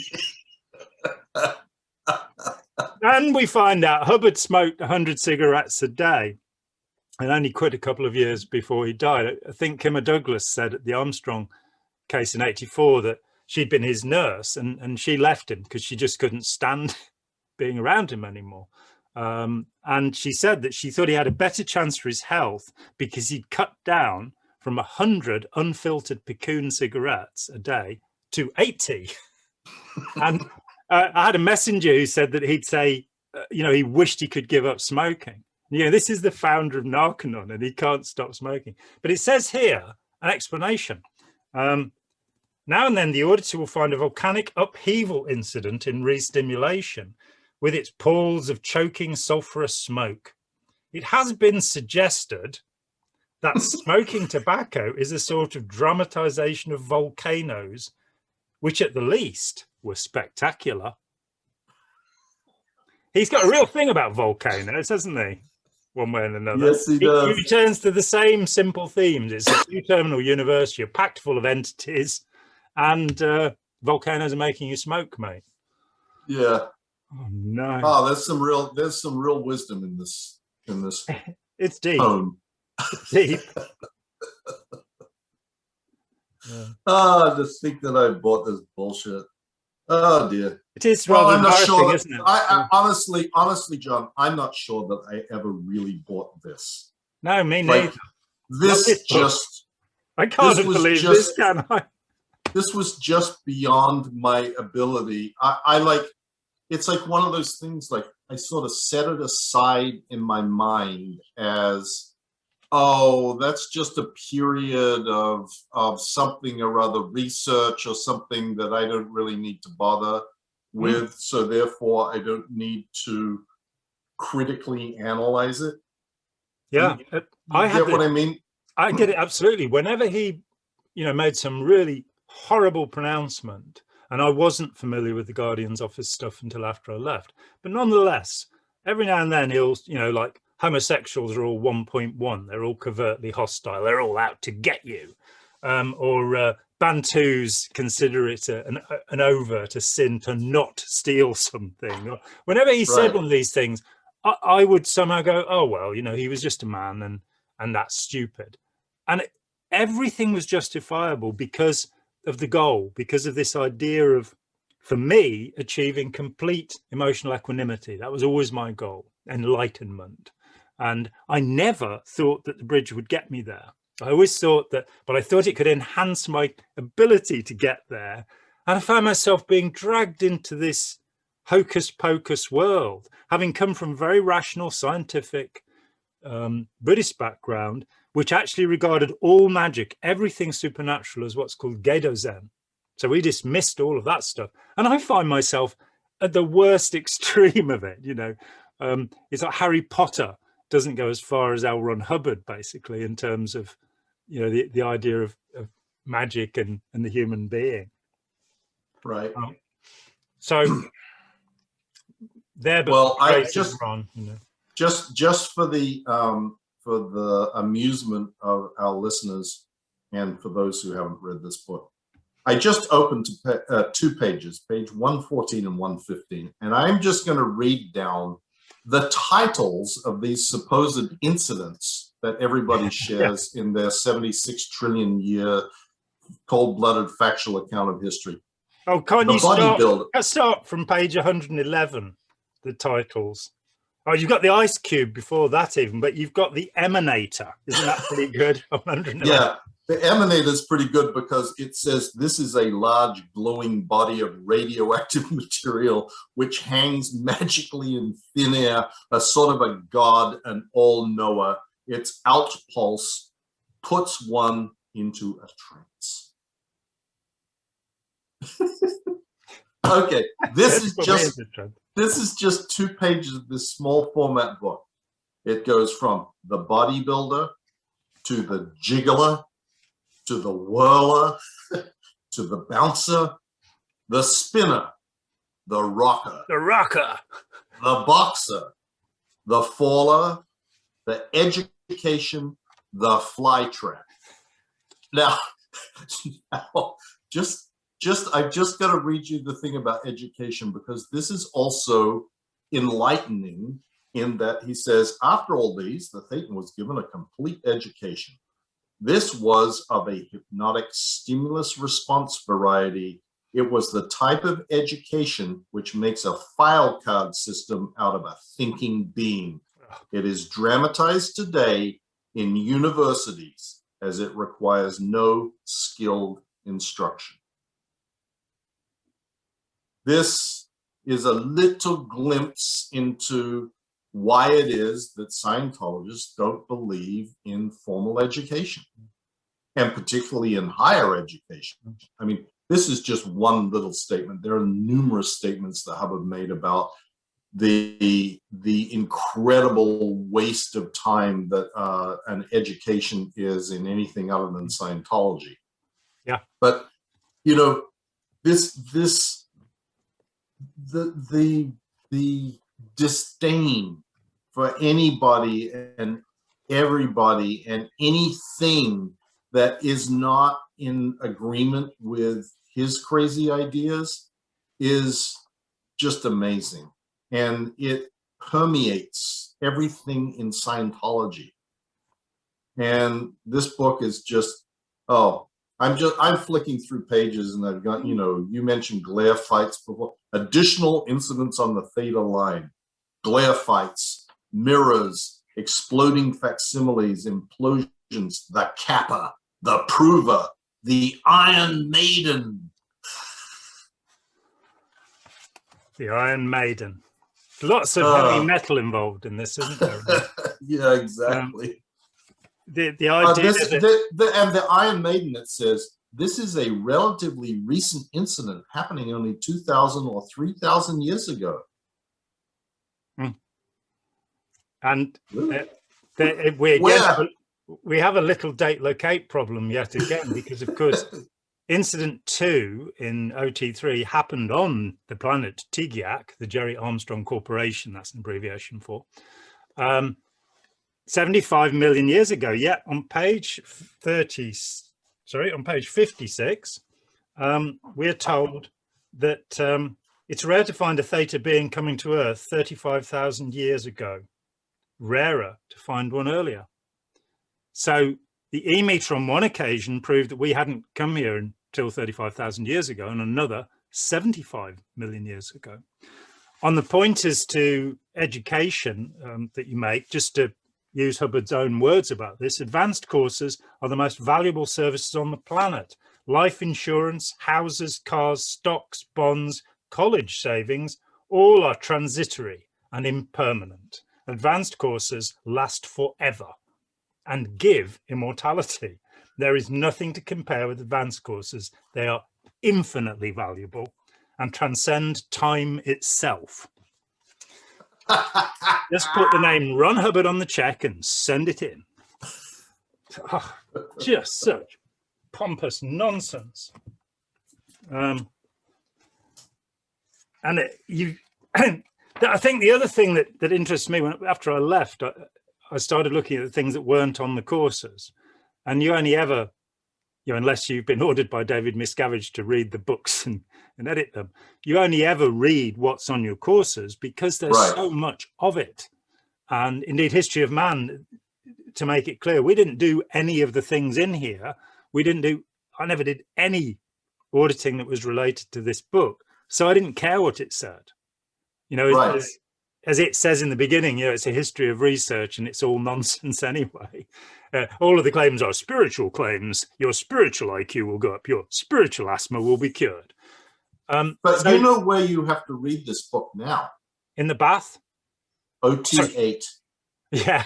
And we find out Hubbard smoked 100 cigarettes a day and only quit a couple of years before he died. I think Kimmer Douglas said at the Armstrong case in 84 that she'd been his nurse and she left him because she just couldn't stand being around him anymore. And she said that she thought he had a better chance for his health because he'd cut down from 100 unfiltered Picoon cigarettes a day to 80. And I had a messenger who said that he'd say, he wished he could give up smoking. This is the founder of Narconon and he can't stop smoking. But it says here an explanation. Now and then the auditor will find a volcanic upheaval incident in re-stimulation with its pools of choking sulfurous smoke. It has been suggested that smoking tobacco is a sort of dramatization of volcanoes, which at the least were spectacular. He's got a real thing about volcanoes, hasn't he? One way and another. Yes, he does. He returns to the same simple themes. It's a two-terminal university, packed full of entities, and volcanoes are making you smoke, mate. Yeah. Oh no. Oh, there's some real wisdom in this. It's deep. It's deep. Yeah. Oh, to think that I bought this bullshit. Oh dear. It is rather embarrassing, sure isn't it? I honestly, John, I'm not sure that I ever really bought this. No, me neither. I can't believe this, can I? This was just beyond my ability. It's like one of those things, like I sort of set it aside in my mind as, oh, that's just a period of something or other, research or something that I don't really need to bother with. So therefore I don't need to critically analyze it. Yeah. I get what I mean? I get it, absolutely. Whenever he, made some really horrible pronouncement, and I wasn't familiar with the Guardian's office stuff until after I left, but nonetheless, every now and then he'll, like homosexuals are all 1.1, they're all covertly hostile, they're all out to get you. Or Bantus consider it an overt, a sin to not steal something. Or whenever he said one of these things, I would somehow go, oh, well, you know, he was just a man and that's stupid. And everything was justifiable because of the goal, because of this idea of, for me, achieving complete emotional equanimity. That was always my goal, enlightenment. And I never thought that the bridge would get me there. I always thought that, but I thought it could enhance my ability to get there. And I found myself being dragged into this hocus pocus world, having come from very rational, scientific, Buddhist background, which actually regarded all magic, everything supernatural, as what's called Gedo Zen. So we dismissed all of that stuff. And I find myself at the worst extreme of it. You know, it's like Harry Potter doesn't go as far as Ron Hubbard, basically, in terms of, you know, the idea of magic and the human being. Right. So there, but well, I just Ron, you know. just for the amusement of our listeners and for those who haven't read this book, I just opened to 2 pages, page 114 and 115, and I'm just going to read down the titles of these supposed incidents that everybody shares in their 76 trillion year cold-blooded factual account of history. Oh, can't you start from page 111, the titles? Oh, you've got the ice cube before that even, but you've got the emanator. Isn't that pretty good? Yeah, the emanator is pretty good because it says this is a large glowing body of radioactive material which hangs magically in thin air, a sort of a god, an all-knower. Its outpulse puts one into a trance. Okay, this is just 2 pages of this small format book. It goes from the bodybuilder to the jiggler to the whirler to the bouncer, the spinner, the rocker, the boxer, the faller, the education, the fly trap. Now I've just got to read you the thing about education, because this is also enlightening in that he says, after all these, the Thetan was given a complete education. This was of a hypnotic stimulus response variety. It was the type of education which makes a file card system out of a thinking being. It is dramatized today in universities as it requires no skilled instruction. This is a little glimpse into why it is that Scientologists don't believe in formal education, and particularly in higher education. I mean, this is just one little statement. There are numerous statements that Hubbard made about the incredible waste of time that an education is in anything other than Scientology. Yeah. But, you know, the disdain for anybody and everybody and anything that is not in agreement with his crazy ideas is just amazing. And it permeates everything in Scientology. And this book is just, I'm flicking through pages, and I've got, you know, you mentioned glare fights before. Additional incidents on the Theta line, glare fights, mirrors, exploding facsimiles, implosions, the Kappa, the Prover, the Iron Maiden. The Iron Maiden. Lots of heavy metal involved in this, isn't there? Yeah, exactly. The idea and the Iron Maiden, it says, this is a relatively recent incident happening only 2,000 or 3,000 years ago. And we have a little date locate problem yet again, because of course incident 2 in OT3 happened on the planet Tigiak, the Jerry Armstrong Corporation, that's an abbreviation for 75 million years ago. Yeah, on page 30 on page 56, we're told that it's rare to find a theta being coming to Earth 35,000 years ago. Rarer to find one earlier. So the e-meter on one occasion proved that we hadn't come here until 35,000 years ago, and another 75 million years ago. On the pointers to education that you make, just to use Hubbard's own words about this, advanced courses are the most valuable services on the planet. Life insurance, houses, cars, stocks, bonds, college savings, all are transitory and impermanent. Advanced courses last forever and give immortality. There is nothing to compare with advanced courses. They are infinitely valuable and transcend time itself. Just put the name Ron Hubbard on the check and send it in. Oh, just such pompous nonsense. I think the other thing that interests me, after I left, I started looking at the things that weren't on the courses. And you only ever, unless you've been ordered by David Miscavige to read the books and edit them, you only ever read what's on your courses because there's so much of it. And indeed, History of Man, to make it clear, we didn't do any of the things in here. I never did any auditing that was related to this book. So I didn't care what it said. As it says in the beginning, it's a history of research and it's all nonsense anyway. All of the claims are spiritual claims. Your spiritual IQ will go up. Your spiritual asthma will be cured. But you know where you have to read this book now? In the bath? OT8. Yeah.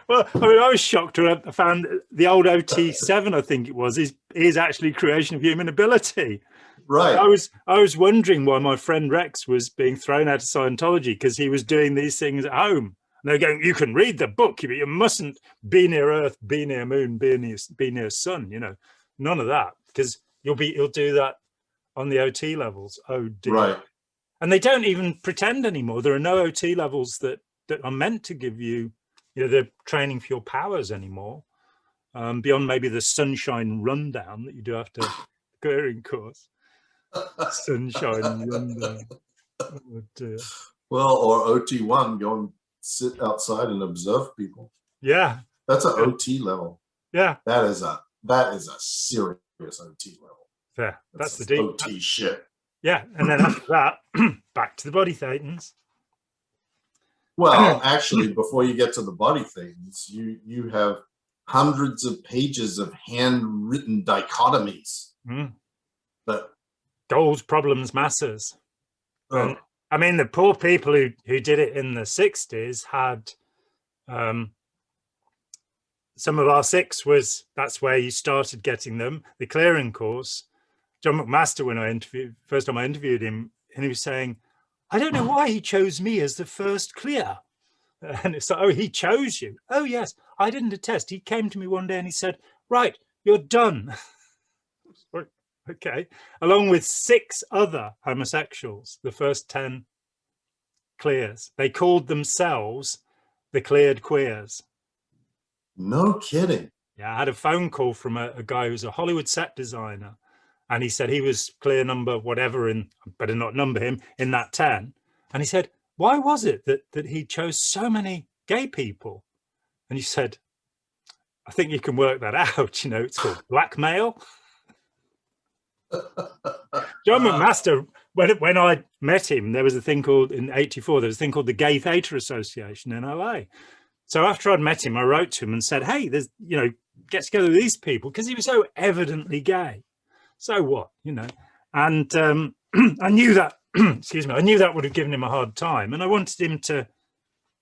Well, I was shocked when I found the old OT7, I think it was, is actually creation of human ability. Right. I was wondering why my friend Rex was being thrown out of Scientology because he was doing these things at home. And they're going, you can read the book, but you mustn't be near Earth, be near Moon, be near Sun. None of that, because you'll do that on the OT levels. Oh dear. Right. And they don't even pretend anymore. There are no OT levels that are meant to give you, the training for your powers anymore. Beyond maybe the sunshine rundown that you do after clearing course. Sunshine rundown. Oh dear. Well, or OT1, go and sit outside and observe people. Yeah. That's an OT level. Yeah. That is a serious OT level. Yeah, that's the deep OT shit. Yeah, and then after that, back to the body thetans. Well, actually, before you get to the body thetans, you have hundreds of pages of handwritten dichotomies. But goals, problems, masses. I mean, the poor people who did it in the 60s had some of our six that's where you started getting them. The clearing course, John McMaster, when first time I interviewed him, and he was saying, I don't know why he chose me as the first clear. And it's like, oh, he chose you. Oh, yes, I didn't attest. He came to me one day and he said, right, you're done. Okay. Along with 6 other homosexuals, the first 10 clears. They called themselves the cleared queers. No kidding. Yeah, I had a phone call from a guy who's a Hollywood set designer. And he said he was clear number whatever, I better not number him, in that 10. And he said, why was it that he chose so many gay people? And he said, I think you can work that out. It's called blackmail. John McMaster, when I met him, there was a thing called, in 84, there was a thing called the Gay Theta Association in LA. So after I'd met him, I wrote to him and said, hey, there's, get together with these people, because he was so evidently gay. So what, And I knew that, excuse me, I knew that would have given him a hard time. And I wanted him to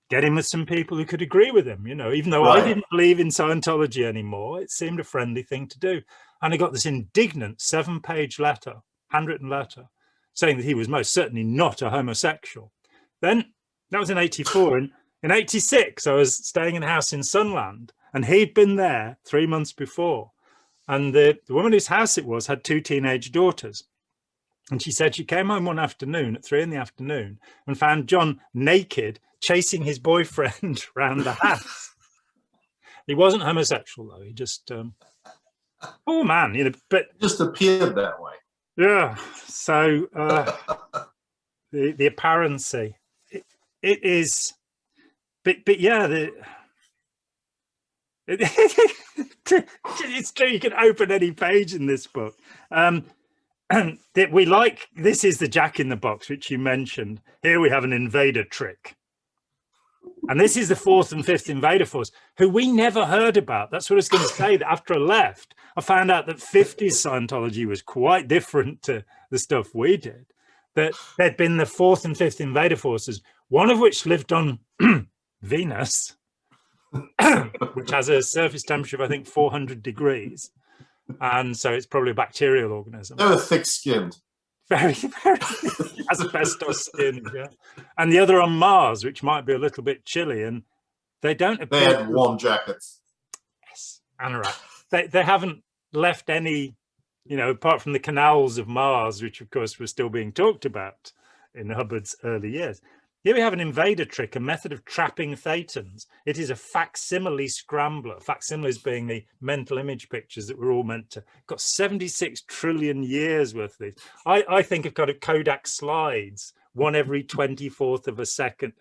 get in with some people who could agree with him, even though I didn't believe in Scientology anymore, it seemed a friendly thing to do. And I got this indignant 7-page letter, handwritten letter, saying that he was most certainly not a homosexual. Then, that was in 84. And in 86, I was staying in a house in Sunland, and he'd been there 3 months before. And the woman whose house it was had 2 teenage daughters. And she said she came home one afternoon at 3 PM and found John naked chasing his boyfriend around the house. He wasn't homosexual though. He just poor man, but It just appeared that way. yeah. So the apparency, it is, but yeah, it's true. You can open any page in this book. That we like. This is the Jack in the Box, which you mentioned. Here we have an invader trick. And this is the 4th and 5th Invader Force, who we never heard about. That's what I was going to say. That after I left, I found out that 50s Scientology was quite different to the stuff we did. That there'd been the 4th and 5th Invader Forces, one of which lived on Venus, which has a surface temperature of, I think, 400 degrees. And so it's probably a bacterial organism. They were thick-skinned. Very, very asbestos skin, yeah. And the other on Mars, which might be a little bit chilly, and they don't appear. They had warm jackets. Yes, anorak. They haven't left any, apart from the canals of Mars, which of course were still being talked about in Hubbard's early years. Here we have an invader trick, a method of trapping thetans. It is a facsimile scrambler. Facsimiles being the mental image pictures that we're all meant to. Got 76 trillion years worth of these. I think I've got a Kodak slides, one every 24th of a second,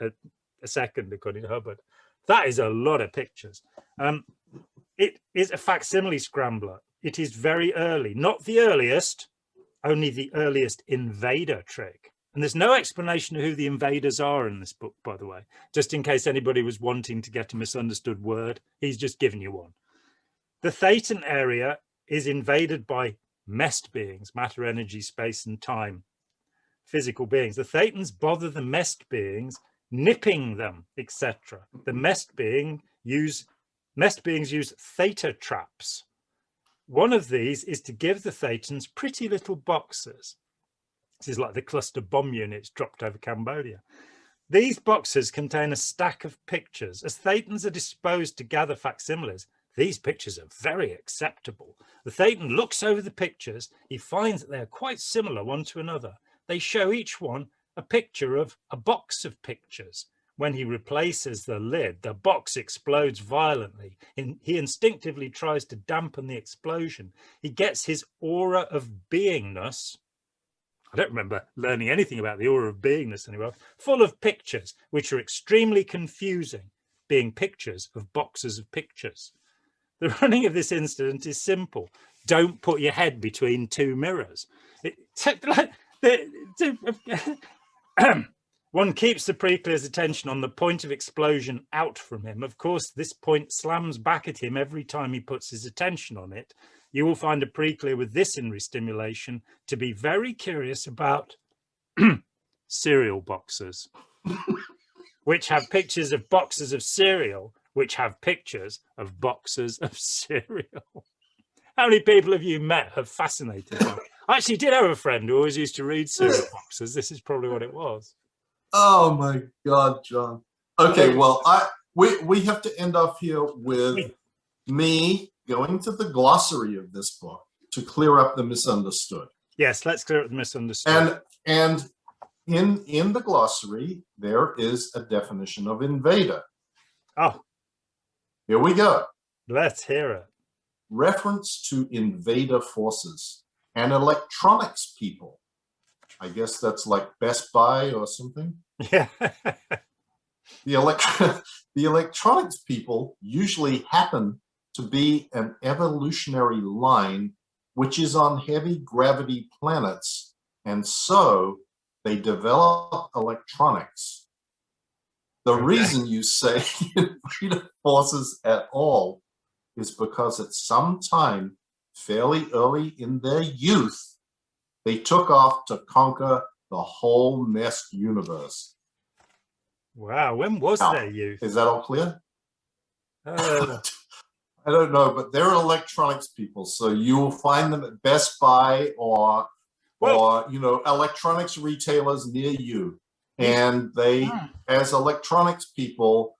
according to Hubbard. That is a lot of pictures. It is a facsimile scrambler. It is very early, not the earliest, only the earliest invader trick. And there's no explanation of who the invaders are in this book, by the way, just in case anybody was wanting to get a misunderstood word. He's just given you one. The thetan area is invaded by mest beings, matter, energy, space, and time, physical beings. The thetans bother the mest beings, nipping them, etc. The mest beings use theta traps. One of these is to give the thetans pretty little boxes. This is like the cluster bomb units dropped over Cambodia. These boxes contain a stack of pictures. As thetans are disposed to gather facsimiles, these pictures are very acceptable. The thetan looks over the pictures. He finds that they are quite similar one to another. They show each one a picture of a box of pictures. When he replaces the lid, the box explodes violently. He instinctively tries to dampen the explosion. He gets his aura of beingness. I don't remember learning anything about the aura of beingness anyway, full of pictures, which are extremely confusing, being pictures of boxes of pictures. The running of this incident is simple. Don't put your head between two mirrors. One keeps the pre-clear's attention on the point of explosion out from him. Of course, this point slams back at him every time he puts his attention on it. You will find a pre-clear with this in restimulation to be very curious about cereal boxes, which have pictures of boxes of cereal, which have pictures of boxes of cereal. How many people have you met have fascinated by? I actually did have a friend who always used to read cereal boxes. This is probably what it was. Oh my God, John. Okay, well, we have to end off here with me going to the glossary of this book to clear up the misunderstood. Yes, let's clear up the misunderstood. And in the glossary, there is a definition of invader. Oh. Here we go. Let's hear it. Reference to invader forces and electronics people. I guess that's like Best Buy or something. Yeah. The electronics people usually happen to be an evolutionary line which is on heavy gravity planets, and so they develop electronics. The reason you say invader forces at all is because at some time fairly early in their youth, they took off to conquer the whole Nest universe. Wow, when was their youth? Is that all clear? I don't know, but they're electronics people, so you will find them at Best Buy or electronics retailers near you. And they, as electronics people,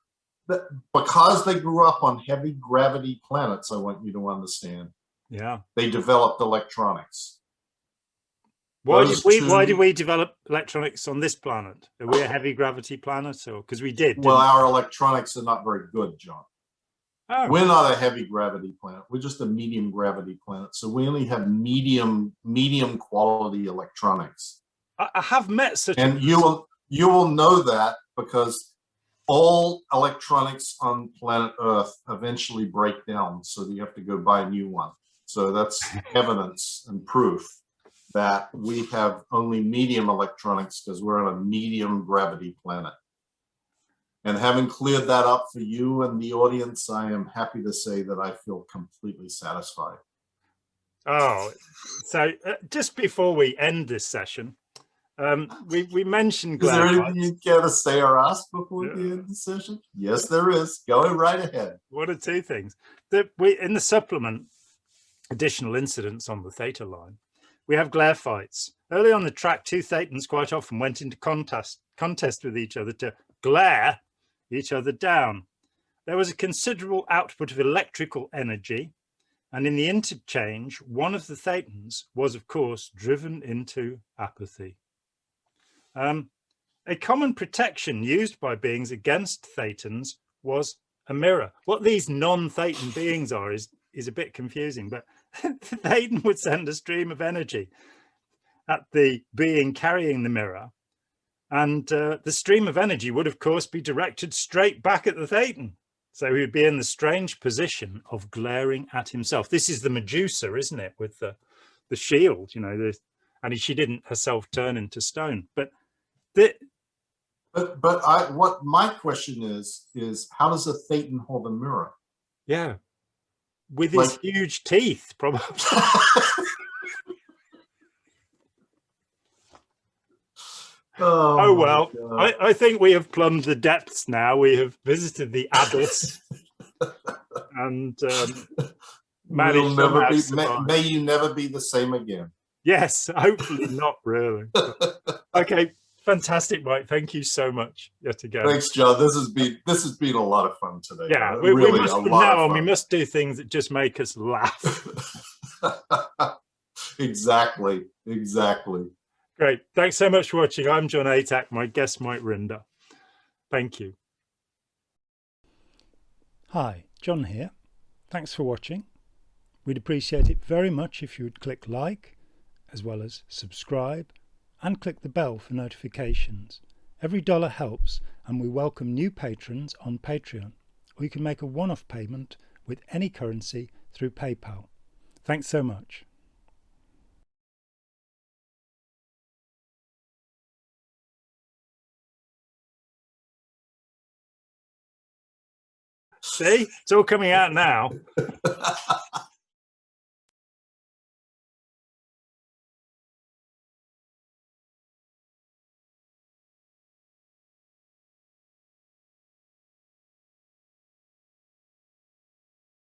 because they grew up on heavy gravity planets, I want you to understand. Yeah, they developed electronics. Why did we develop electronics on this planet? Are we a heavy gravity planet, or because we did? Well, our electronics are not very good, John. Oh, We're not a heavy gravity planet. We're just a medium gravity planet. So we only have medium quality electronics. I have met such and you will know that because all electronics on planet Earth eventually break down, so you have to go buy a new one. So that's evidence and proof that we have only medium electronics because we're on a medium gravity planet. And having cleared that up for you and the audience, I am happy to say that I feel completely satisfied. Oh, so just before we end this session, we mentioned Is there glare anything you care to say or ask before we Yeah. end the session? Yes, there is. Go right ahead. One or two things that we in the supplement, additional incidents on the theta line, we have glare fights. Early on the track, two thetans quite often went into contest with each other to glare each other down. There was a considerable output of electrical energy, and in the interchange, one of the thetans was, of course, driven into apathy. A common protection used by beings against thetans was a mirror. What these non-thetan beings are is a bit confusing, but the thetan would send a stream of energy at the being carrying the mirror, and the stream of energy would, of course, be directed straight back at the thetan. So he would be in the strange position of glaring at himself. This is the Medusa, isn't it, with the shield, you know, and she didn't herself turn into stone. But what my question is how does a thetan hold a mirror? Yeah, with his huge teeth, probably. Oh well, I think we have plumbed the depths now. We have visited the abyss, and may you never be the same again. Yes, hopefully not really. Okay, fantastic, Mike. Thank you so much yet again. Thanks, John. This has been a lot of fun today. Yeah, really we must, from now on, we must do things that just make us laugh. Exactly. Great. Thanks so much for watching. I'm John Atack, my guest, Mike Rinder. Thank you. Hi, John here. Thanks for watching. We'd appreciate it very much if you would click like, as well as subscribe, and click the bell for notifications. Every dollar helps, and we welcome new patrons on Patreon, or you can make a one-off payment with any currency through PayPal. Thanks so much. See, it's all coming out now.